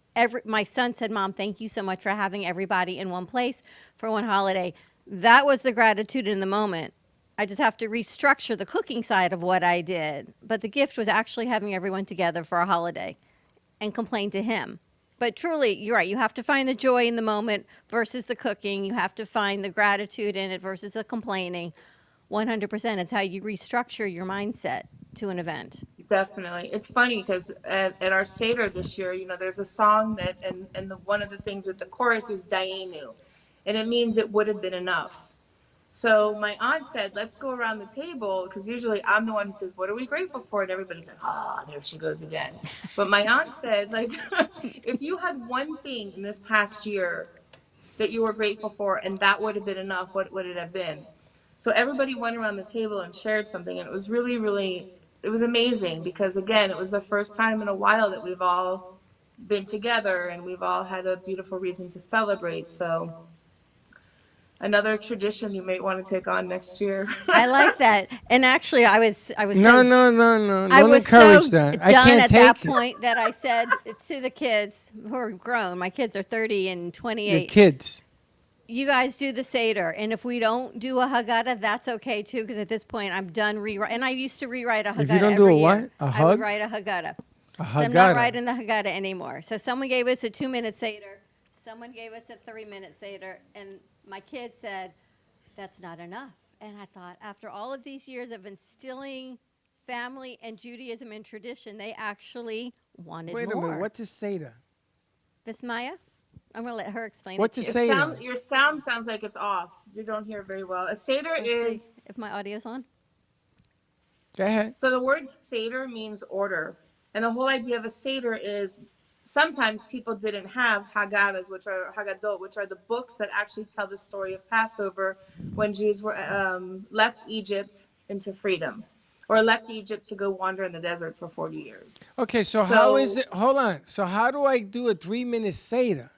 my son said, Mom, thank you so much for having everybody in one place for one holiday. That was the gratitude in the moment. I just have to restructure the cooking side of what I did. But the gift was actually having everyone together for a holiday and complain to him. But truly, you're right. You have to find the joy in the moment versus the cooking. You have to find the gratitude in it versus the complaining. 100%. It's how you restructure your mindset to an event. Definitely. It's funny because at our Seder this year, you know, there's a song that, and one of the things that the chorus is Dayenu, and it means it would have been enough. So my aunt said, let's go around the table, because usually I'm the one who says, what are we grateful for? And everybody's like, oh, there she goes again. But my aunt said, like, if you had one thing in this past year that you were grateful for, and that would have been enough, what would it have been? So everybody went around the table and shared something, and it was really, really, it was amazing, because again, it was the first time in a while that we've all been together, and we've all had a beautiful reason to celebrate. So another tradition you may want to take on next year. I like that. And actually, I was No. so, Don't I was encourage so that. I done can't at take that it. point that I said to the kids who are grown, my kids are 30 and 28. Your kids. You guys do the Seder, and if we don't do a Haggadah, that's okay too, because at this point I'm done rewriting. And I used to rewrite a Haggadah If you don't do every a what? year. A I hug? would write a Haggadah. A So I'm not Haggadah. writing the Haggadah anymore. So someone gave us a 2-minute Seder. Someone gave us a 3-minute Seder, and my kid said, that's not enough. And I thought, after all of these years of instilling family and Judaism and tradition, they actually wanted Wait more. a minute, what's a Seder? Vismaya? I'm going to let her explain What's it a to Seder? you. Your sound sounds like it's off. You don't hear very well. A Seder Let's is... see if my audio's on. Go ahead. So the word Seder means order. And the whole idea of a Seder is sometimes people didn't have Haggadahs, which are Haggadot, which are the books that actually tell the story of Passover when Jews were left Egypt into freedom, or left Egypt to go wander in the desert for 40 years. Okay, so how is it? Hold on. So how do I do a 3-minute Seder?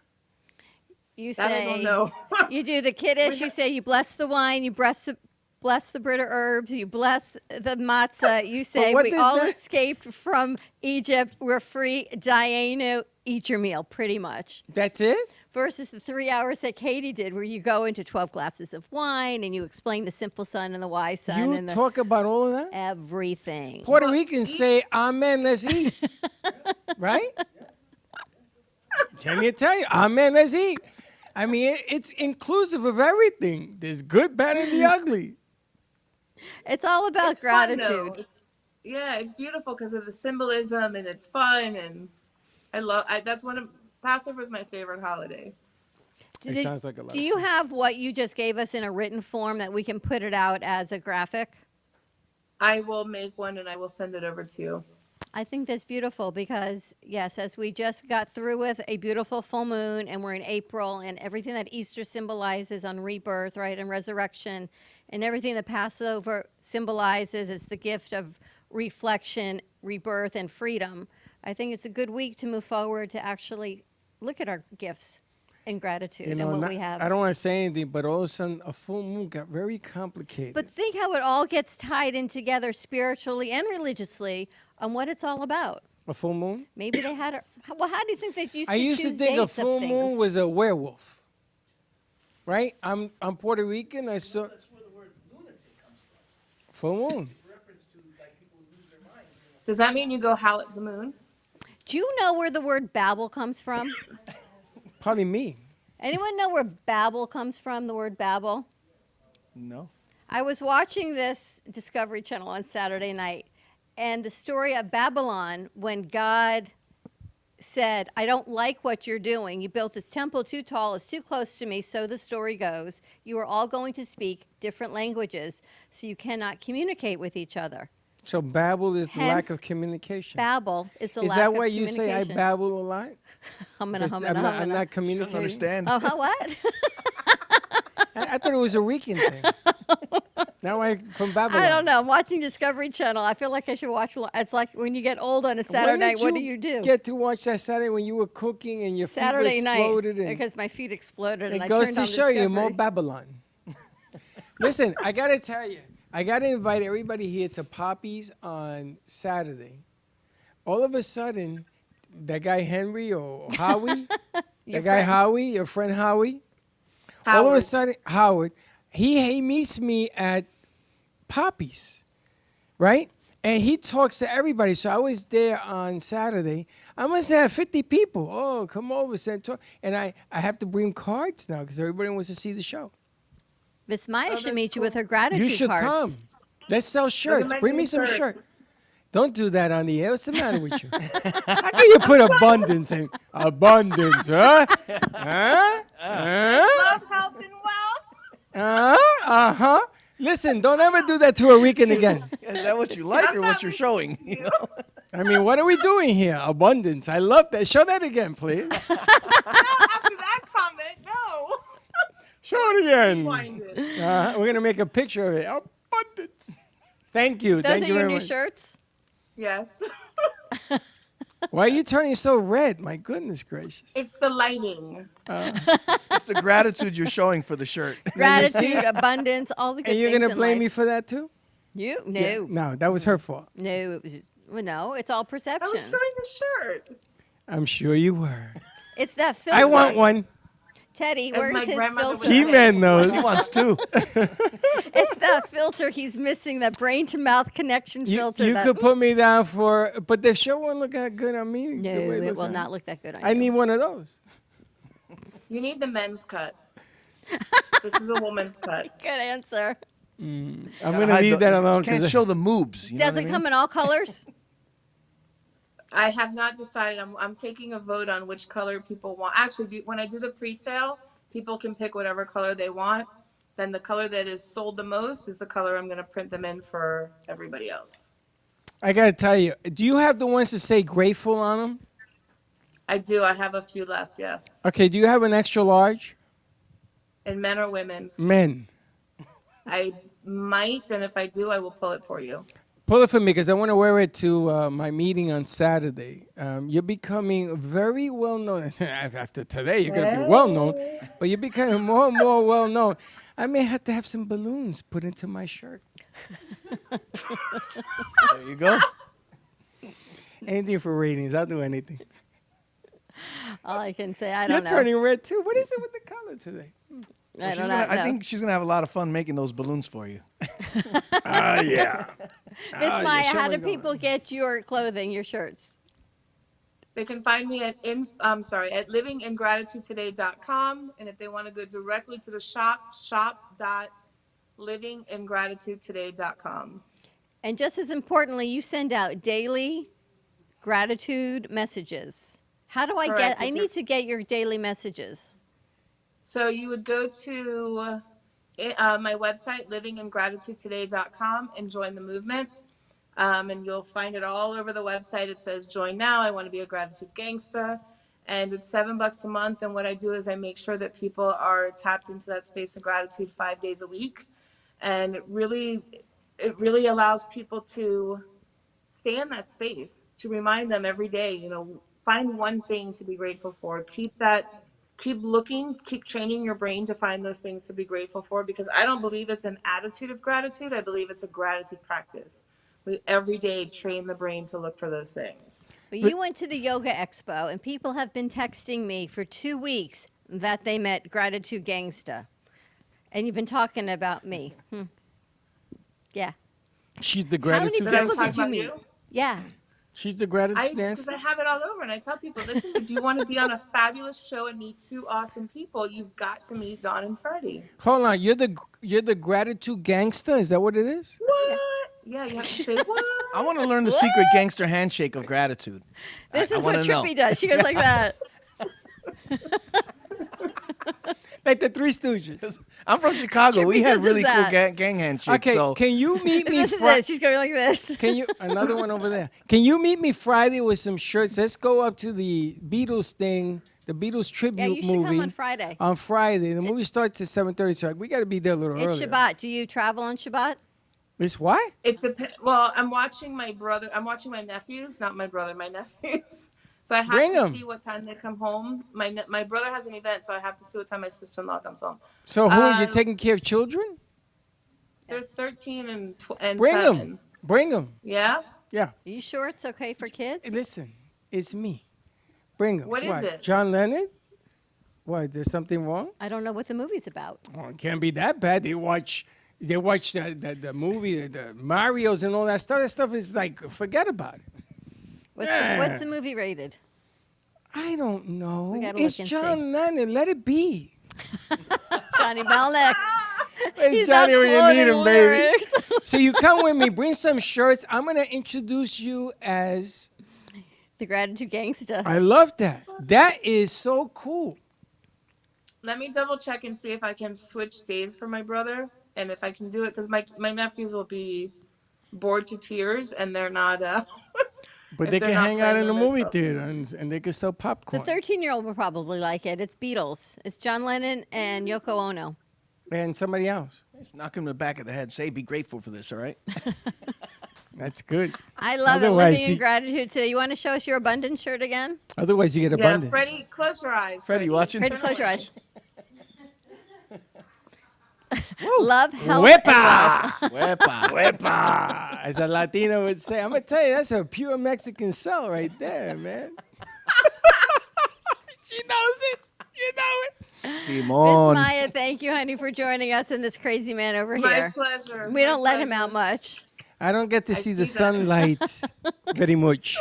You That I say, don't know. you do the Kiddush, you say you bless the wine, you bless the bitter herbs, you bless the matzah, you say what we does all that- escaped from Egypt, we're free, Dayenu, eat your meal, pretty much. That's it? Versus the 3 hours that Katie did, where you go into 12 glasses of wine and you explain the simple son and the wise son. You and talk about all of that? everything. Puerto Ricans say, amen, let's eat. Right? Can you tell you? Amen, let's eat. I mean, it's inclusive of everything. There's good, bad, and the ugly. It's all about It's fun, gratitude. though. Yeah, it's beautiful because of the symbolism, and it's fun, and that's Passover is my favorite holiday. It sounds like a lot Do of you have what you just gave us in a written form that we can put it out as a graphic? I will make one and I will send it over to you. I think that's beautiful because, yes, as we just got through with a beautiful full moon and we're in April and everything that Easter symbolizes on rebirth, right, and resurrection, and everything that Passover symbolizes is the gift of reflection, rebirth, and freedom. I think it's a good week to move forward to actually look at our gifts and gratitude and what we have. I don't want to say anything, but all of a sudden, a full moon got very complicated. But think how it all gets tied in together spiritually and religiously on what it's all about. A full moon? Maybe they had well, how do you think they used to I used to choose think a dates of full moon things? was a werewolf. Right? I'm Puerto Rican. I saw full moon. Does that mean you go howl at the moon? Do you know where the word Babel comes from? Probably me. Anyone know where Babel comes from, the word Babel? No. I was watching this Discovery Channel on Saturday night, and the story of Babylon, when God said, I don't like what you're doing. You built this temple too tall. It's too close to me. So the story goes. You are all going to speak different languages, so you cannot communicate with each other. So babble is the lack Hence, of communication. Babel is the Is lack that of why you say I communication. babble a lot? I'm not communicating. understand. Oh, how what? I thought it was a Rican thing. Now from Babylon. I don't know. I'm watching Discovery Channel. I feel like I should watch. It's like when you get old on a Saturday When night, did what do you do? Get to watch that Saturday when you were cooking and your Saturday feet night, exploded. And because my feet exploded and it I goes turned to on show you more Discovery. Babylon. Listen, I got to tell you, I got to invite everybody here to Poppy's on Saturday. All of a sudden, that guy Henry or Howie, that guy Howie, your friend Howie, all of a sudden, Howard, he meets me at Poppy's, right? And he talks to everybody. So I was there on Saturday. I must have 50 people. Oh, come over, talk. And I have to bring cards now because everybody wants to see the show. Miss Maya should meet you with her gratitude You should cards. come. Let's sell shirts. my Bring me new some shirt. shirt. Don't do that on the air. What's the matter with you? How can you put abundance in? Abundance, huh? Huh? Huh? Love, health, and wealth. Uh-huh. Listen, don't ever do that to a Rican again. Is that what you like or what you're showing? You know? I mean, what are we doing here? Abundance. I love that. Show that again, please. After that comment, no. Show it again. Rewind it. We're going to make a picture of it. Abundance. Thank you. Those Thank are you your very new much. shirts? Yes. Why are you turning so red? My goodness gracious. It's the lighting. It's the gratitude you're showing for the shirt. Gratitude, abundance, all the good And you're things going to in blame life. me for that too? You? No. Yeah. No, that was her fault. No, it was. Well, no, it's all perception. I was showing the shirt. I'm sure you were. It's that filter. I want one. Teddy, As where's my his grandmother filter? would G-Man knows. He wants two. It's that filter he's missing, that brain to mouth connection filter. You that, could put me down for, but the show won't look that good on me. No, the way it looks will on not you. look that good on I you. need one of those. You need the men's cut. This is a woman's cut. Good answer. I'm gonna leave that alone. Can't show the moobs. You know Does what it I mean? come in all colors? I have not decided. I'm taking a vote on which color people want. Actually, when I do the pre-sale, people can pick whatever color they want. Then the color that is sold the most is the color I'm going to print them in for everybody else. I gotta tell you, do you have the ones that say grateful on them? I do. I have a few left, yes. Okay, do you have an extra large? And men or women? Men. I might, and if I do, I will pull it for you. Pull it for me because I want to wear it to my meeting on Saturday. You're becoming very well known. After today, you're going to be well known, but you're becoming more and more well known. I may have to have some balloons put into my shirt. There you go. Anything for ratings. I'll do anything. All I can say, I You're don't know. turning red too. What is it with the color today? I don't know. I think she's gonna have a lot of fun making those balloons for you. Yeah. Miss Maya, show how what's do going people get your clothing, your shirts? They can find me at livingingratitudetoday.com, and if they want to go directly to the shop.livingingratitudetoday.com. And just as importantly, you send out daily gratitude messages. How do I Correct. I need to get your daily messages. So you would go to my website, livingingratitudetoday.com, and join the movement. And you'll find it all over the website. It says, join now. I want to be a gratitude gangsta. And it's $7 a month. And what I do is I make sure that people are tapped into that space of gratitude 5 days a week. And it really allows people to stay in that space, to remind them every day, find one thing to be grateful for. Keep looking, keep training your brain to find those things to be grateful for, because I don't believe it's an attitude of gratitude. I believe it's a gratitude practice. We every day train the brain to look for those things. But you went to the Yoga Expo, and people have been texting me for 2 weeks that they met Gratitude Gangsta. And you've been talking about me. Yeah. She's the How many gratitude people dancer. did you meet? Yeah. She's the gratitude Because dancer. I have it all over, and I tell people, listen, if you want to be on a fabulous show and meet two awesome people, you've got to meet Dawn and Freddie. Hold on, you're the gratitude gangster. Is that what it is? What? Yeah, you have to say what? I want to learn the secret gangster handshake of gratitude. This I is what wanna know. Trippy does. She goes like that. Like the Three Stooges. I'm from Chicago. We Trippy had does really cool that. gang handshakes. Okay, So can you meet me? This is it. She's going like this. Can you another one over there? Can you meet me Friday with some shirts? Let's go up to the Beatles thing, the Beatles tribute Yeah, you should movie. come on Friday. On Friday, the movie starts at 7:30, so we got to be there a little It's earlier. Shabbat. Do you travel on Shabbat? It's what? It depends. Well, I'm watching my nephews, not my brother, my nephews. So I have Bring to 'em. see what time they come home. My brother has an event, so I have to see what time my sister-in-law comes home. So who are you taking care of? Children? They're 13 and Bring 7. them. Bring them. Yeah? Yeah. Are you sure it's okay for kids? Listen, it's me. Bring them. What is it? John Lennon? What? Is there something wrong? I don't know what the movie's about. Oh, it can't be that bad. They watch the movie, the Marios and all that stuff. That stuff is like, forget about it. What's the movie rated? I don't know. We gotta It's look and John Lennon. Let it be. Johnny Belnick. It's He's Johnny not when you need quoting him, baby. lyrics. So you come with me. Bring some shirts. I'm gonna introduce you as. The Gratitude Gangsta. I love that. That is so cool. Let me double check and see if I can switch days for my brother, and if I can do it, because my nephews will be bored to tears, and they're not. But if they they're can not hang out playing in the with movie themselves. theater and they can sell The popcorn. 13-year-old will probably like it. It's Beatles. It's John Lennon and Yoko Ono. And somebody else. Just knock him in the back of the head. Say, be grateful for this, all right? That's good. I love it. Otherwise, Living in gratitude today. You want to show us your abundance shirt again? Otherwise, you get Yeah, abundance. Freddie, close your eyes. Freddie, you watching? Freddie, close your eyes. Love, health, Wepa! and wealth. Wepa. Wepa! As a Latino would say. I'm going to tell you, that's a pure Mexican soul right there, man. She knows it. You know it. Miss Simon. Maya, thank you, honey, for joining us and this crazy man over My here. pleasure. We don't let him out much. I don't get to see the see that. sunlight very much.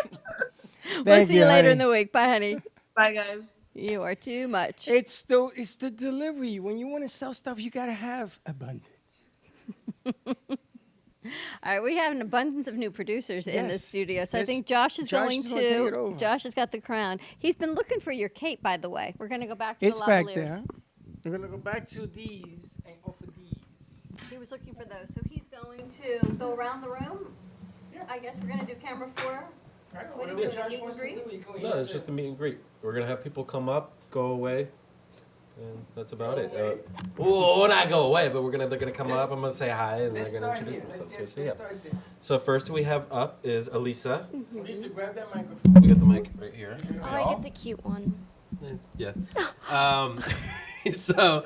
We'll Thank see you later honey. in the week. Bye, honey. Bye, guys. You are too much. It's the delivery. When you want to sell stuff, you gotta have abundance. All right, we have an abundance of new producers in the Yes. studio, so I Yes. think Josh is Josh going is gonna take it over. Josh has got the crown. He's been looking for your cape, by the way. We're going to go back to It's the back lavaliers. there. We're gonna go back to these and offer these. He was looking for those, so he's going to go around the room. I guess we're going to do camera 4. What do we do? A meet and greet? No, it's just a meet and greet. We're gonna have people come up, go away, and that's about it. Well, not go away, but they're gonna come up. I'm gonna say hi, and they're gonna introduce themselves here. So yeah. So first we have up is Elisa. Lisa, grab that microphone. We got the mic right here. Oh, I get the cute one. Yeah. So,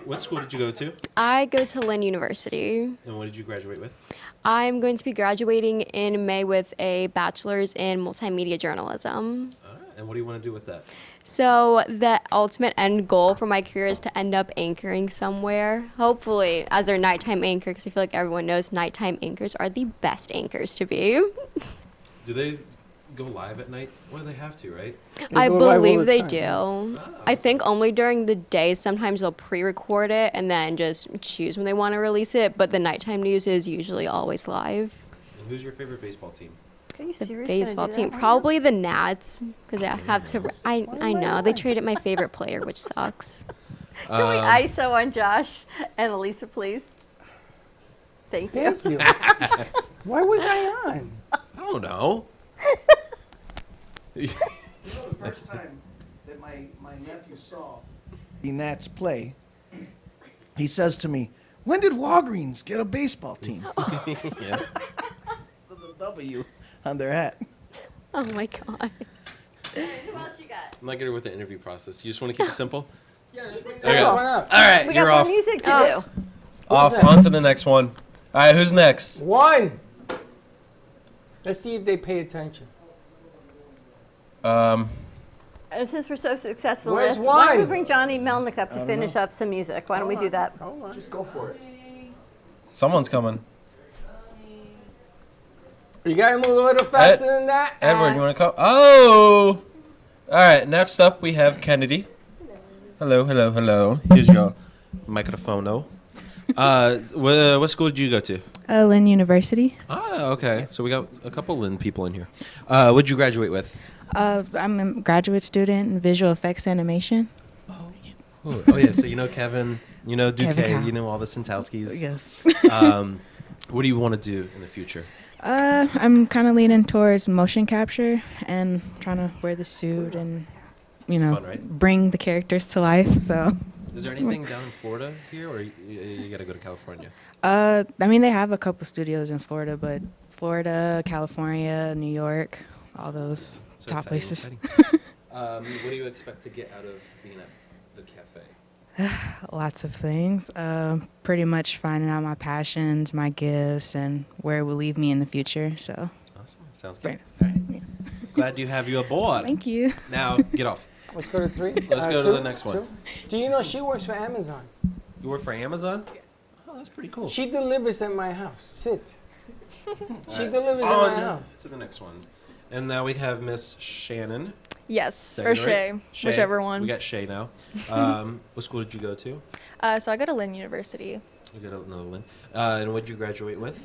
what school did you go to? I go to Lynn University. And what did you graduate with? I'm going to be graduating in May with a bachelor's in multimedia journalism. And what do you want to do with that? So the ultimate end goal for my career is to end up anchoring somewhere, hopefully as their nighttime anchor, because I feel like everyone knows nighttime anchors are the best anchors to be. Do they go live at night? Well, they have to, right? I believe they do. I think only during the day. Sometimes they'll pre-record it and then just choose when they want to release it. But the nighttime news is usually always live. And who's your favorite baseball team? Are you The serious? baseball team, probably the Nats, because I have to. I know they traded my favorite player, which sucks. Can we ISO on Josh and Elisa, please? Thank you. Thank you. Why was I on? I don't know. You know, the first time that my nephew saw the Nats play, he says to me, "When did Walgreens get a baseball team?" Yeah. The W on their hat. Oh my god. Who else you got? I'm not good with the interview process. You just want to keep it simple? Yeah, just bring Okay. that All one up. right, We you're got off. more music to do. Off. that? On to the next one. All right, who's next? One. Let's see if they pay attention. And since we're so successful in Where's this, why don't we one? bring Johnny Melnick up to finish up some music? Why don't we do that? Hold on. Just go for it. Someone's coming. You gotta move a little faster than that. Edward, you want to come? Oh! All right, next up we have Kennedy. Hello, hello, hello. Here's your microphone. What school did you go to? Lynn University. Ah, okay. So we got a couple Lynn people in here. What'd you graduate with? I'm a graduate student in visual effects animation. Oh, oh yeah, so you know Kevin, you know Kevin Duque, Cow. you know all the Santowskis. Yes. What do you want to do in the future? I'm kind of leaning towards motion capture and trying to wear the suit and, It's fun, right? bring the characters to life. So. Is there anything down in Florida here, or you got to go to California? I mean, they have a couple studios in Florida, but Florida, California, New York, all those So top places. exciting. What do you expect to get out of being at the cafe? Lots of things. Pretty much finding out my passions, my gifts, and where it will leave me in the future. So. Awesome. Sounds good. Nice. All right. Glad to have you aboard. Thank you. Now, get off. Let's go to 3. Let's go to two, the next one. 2. Do you know she works for Amazon? You work for Amazon? Oh, that's pretty cool. She delivers at my house. Sit. She Alright. delivers at On my house. to the next one. And now we have Miss Shannon. Yes, Did I or get it right? Shay, whichever one. We got Shay now. What school did you go to? So I go to Lynn University. You got another Lynn. And what did you graduate with?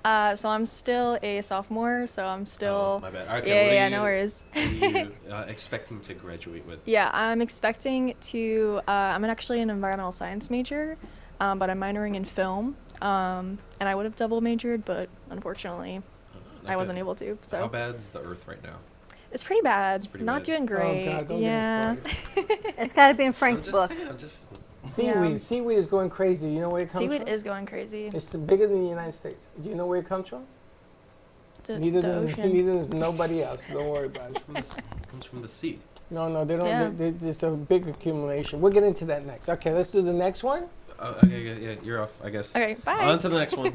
So I'm still a sophomore, so I'm still. Oh, my bad. Okay, yeah, no worries. What are you expecting to graduate with? Yeah, I'm expecting to. I'm actually an environmental science major, but I'm minoring in film. And I would have double majored, but unfortunately, I wasn't able to. So. How bad's the Earth right now? It's pretty bad. pretty Not bad. doing great. God, don't get me yeah. It's got to be in Frank's I'm just book. saying, I'm just. Seaweed. Yeah. Seaweed is going crazy. You know where it comes Seaweed from? is going crazy. It's bigger than the United States. Do you know where it comes from? Neither does nobody else. Don't worry about it. It comes from the sea. No, they don't. Yeah. There's a big accumulation. We'll get into that next. Okay, let's do the next one. Okay, yeah, you're off, I guess. Okay, bye. On to the next one.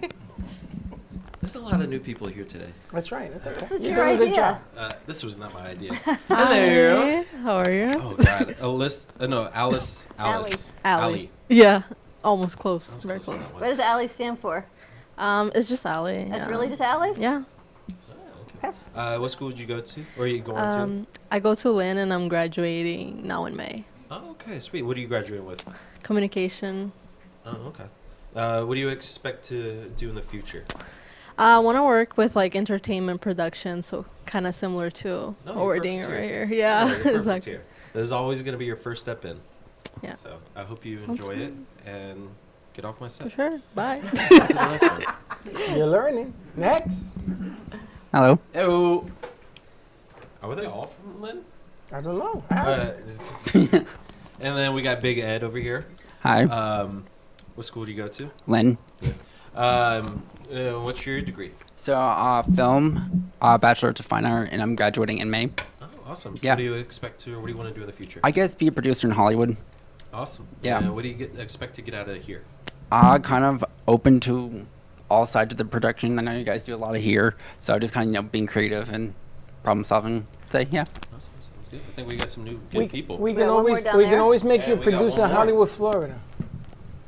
There's a lot of new people here today. That's right. That's okay. This was You're your doing a good idea. job. This was not my idea. Hi. How are you? Oh God, Alice. Allie. Yeah, almost close. That was Very close on close. that one. What does Allie stand for? It's just Allie. That's yeah. really just Allie? Yeah. What school did you go to? Where are you going to? I go to Lynn and I'm graduating now in May. Oh, okay, sweet. What are you graduating with? Communication. Oh, okay. What do you expect to do in the future? I want to work with like entertainment production, so kind of similar to No, what we're doing right here. Yeah, you're perfect exactly. here. This is always going to be your first step in. Yeah. So I hope you Sounds enjoy it good. and get off my For set. sure. Bye. On to the next one. You're learning. Next. Hello. Hello. Were they all from Lynn? I don't know. And then we got Big Ed over here. Hi. What school do you go to? Lynn. What's your degree? So, film, Bachelor of Fine Art, and I'm graduating in May. Oh, awesome. Yeah. What do you expect to, or what do you want to do in the future? I guess be a producer in Hollywood. Awesome. Yeah. What do you expect to get out of here? Kind of open to all sides of the production. I know you guys do a lot of here, so just kind of being creative and problem solving. So, yeah. Awesome. Sounds good. I think we got some new good people. We can always make you a we got producer one in more. Hollywood, Florida.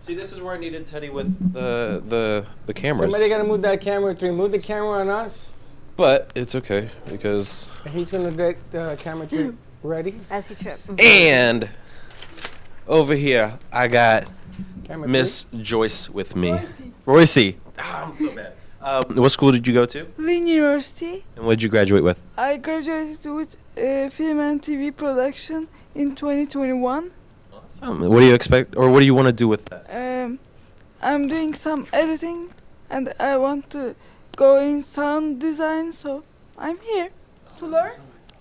See, this is where I needed Teddy with the cameras. Somebody gotta move that camera. Move the camera on us, But it's okay because. and he's gonna get the camera 3 ready. As he trips. And over here, I got Camera Miss Joyce with me. Royce. I'm so bad. What school did you go to? Lynn University. And what did you graduate with? I graduated with film and TV production in 2021. What do you expect, or what do you want to do with that? I'm doing some editing, and I want to go in sound design, so I'm here to learn.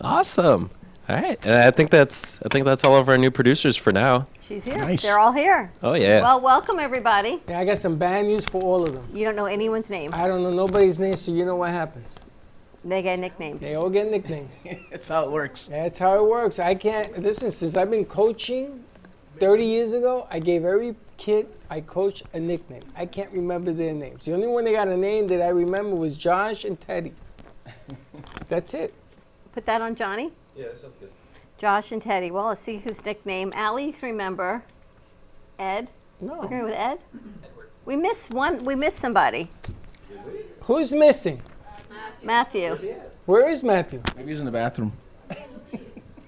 Awesome. All right, and I think that's all of our new producers for now. She's here. Nice. They're all here. Oh yeah. Well, welcome everybody. Yeah, I got some bad news for all of them. You don't know anyone's name. I don't know nobody's name, so you know what happens. They get nicknames. They all get nicknames. That's how it works. That's how it works. I can't listen. Since I've been coaching 30 years ago, I gave every kid I coached a nickname. I can't remember their names. The only one they got a name that I remember was Josh and Teddy. That's it. Put that on Johnny. Yeah, that sounds good. Josh and Teddy. Well, let's see whose nickname. Allie, you can remember. Ed. No. We're going with Ed. We missed one. We missed somebody. Who's missing? Matthew. Where is Matthew? Maybe he's in the bathroom.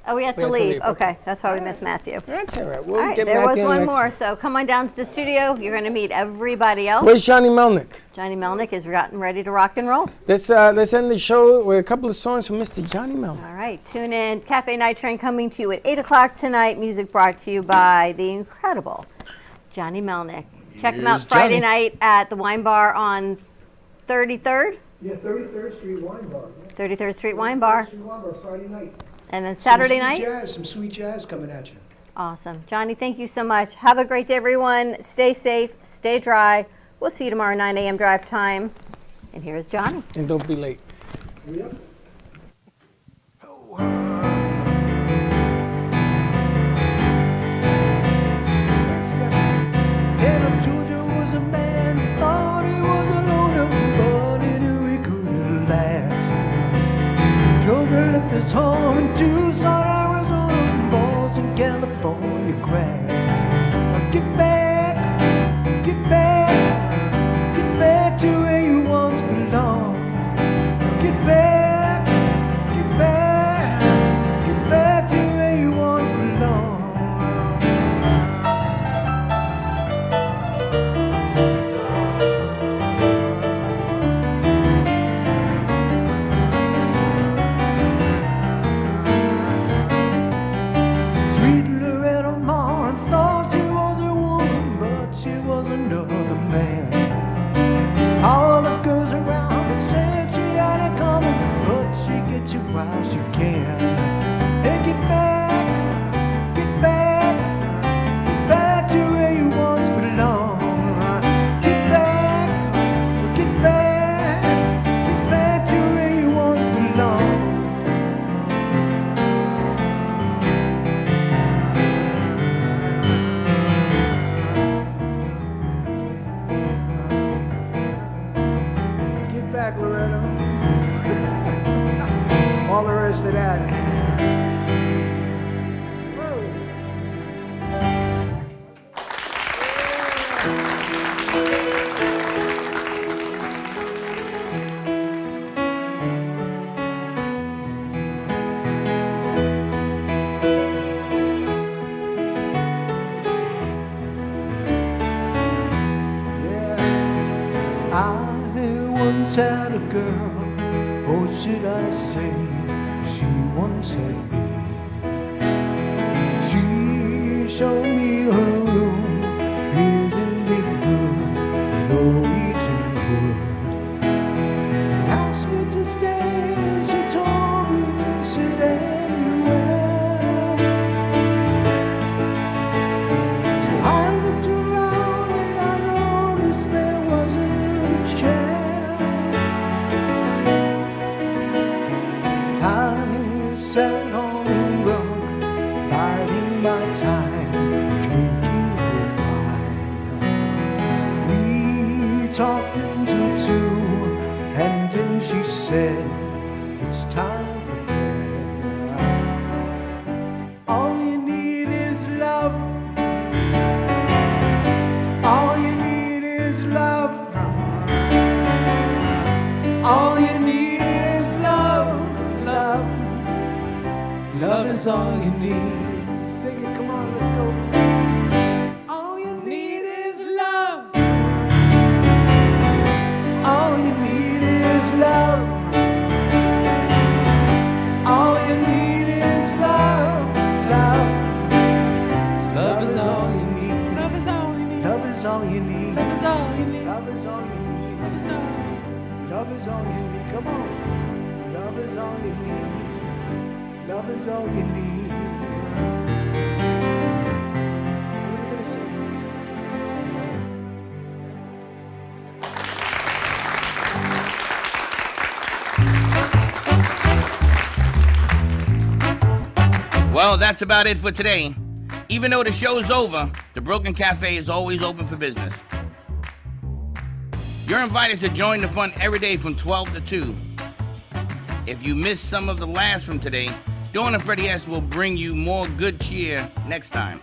Oh, we have to leave. Okay, that's why we missed Matthew. That's all right. All We'll right, get there was Matthew one next more. So come on down to the studio. You're going to meet everybody else. Where's Johnny Melnick? Johnny Melnick is gotten ready to rock and roll. Let's end the show with a couple of songs from Mr. Johnny Melnick. All right, tune in. Cafe Night Train coming to you at 8 o'clock tonight. Music brought to you by the incredible Johnny Melnick. Check him out Here's Friday Johnny. night at the Wine Bar on 33rd. Yeah, 33rd Street Wine Bar. 33rd Street Wine Bar. Street Wine Bar, Friday night. And then Saturday Some night? sweet jazz, some sweet jazz coming at you. Awesome. Johnny, thank you so much. Have a great day, everyone. Stay safe, stay dry. We'll see you tomorrow, 9 a.m. drive time. And here's Johnny. And don't be late. Yep. Head of Georgia was a man who thought he was a loner, but he knew he couldn't last. Georgia left his home in Tucson, Arizona, Boston, California grass. Get back, get back, get back to where you once belonged. Get back, get back, get back to where you once belonged. Sweet Loretta Martin thought she was a woman, but she was another man. All the girls around her said she had it coming, but she gets you while she can. Hey, get back, get back, get back to where you once belonged. Get back, get back, get back to where you once belonged. Get back, Loretta. All the rest of that. once had been. She showed me her room, isn't it good, Norwegian wood. She asked me to stay, she told me to sit anywhere. So I looked around and I noticed there wasn't a chair. I sat on the rug, biding my time, drinking her wine. We talked until 2, and then she said, it's time for bed. All you need is love. All you need is love. All you need is love, love. Love is all you need. Sing it, come on, let's go. All you need is love. All you need is love. All you need is love, love. Love is all you need. Love is all you need. Love is all you need. Love is all you need. Love is all you need. Love is all. Love is all you need. Come on. Love is all you need. Love is all you need. What are we gonna say? Well, that's about it for today. Even though the show's over, the Broken Cafe is always open for business. You're invited to join the fun every day from 12 to 2. If you missed some of the laughs from today, Dawn and Freddie S. will bring you more good cheer next time.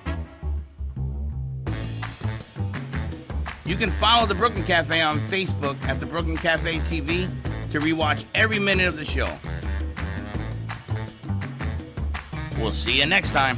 You can follow the Brooklyn Cafe on Facebook at the Brooklyn Cafe TV to rewatch every minute of the show. We'll see you next time.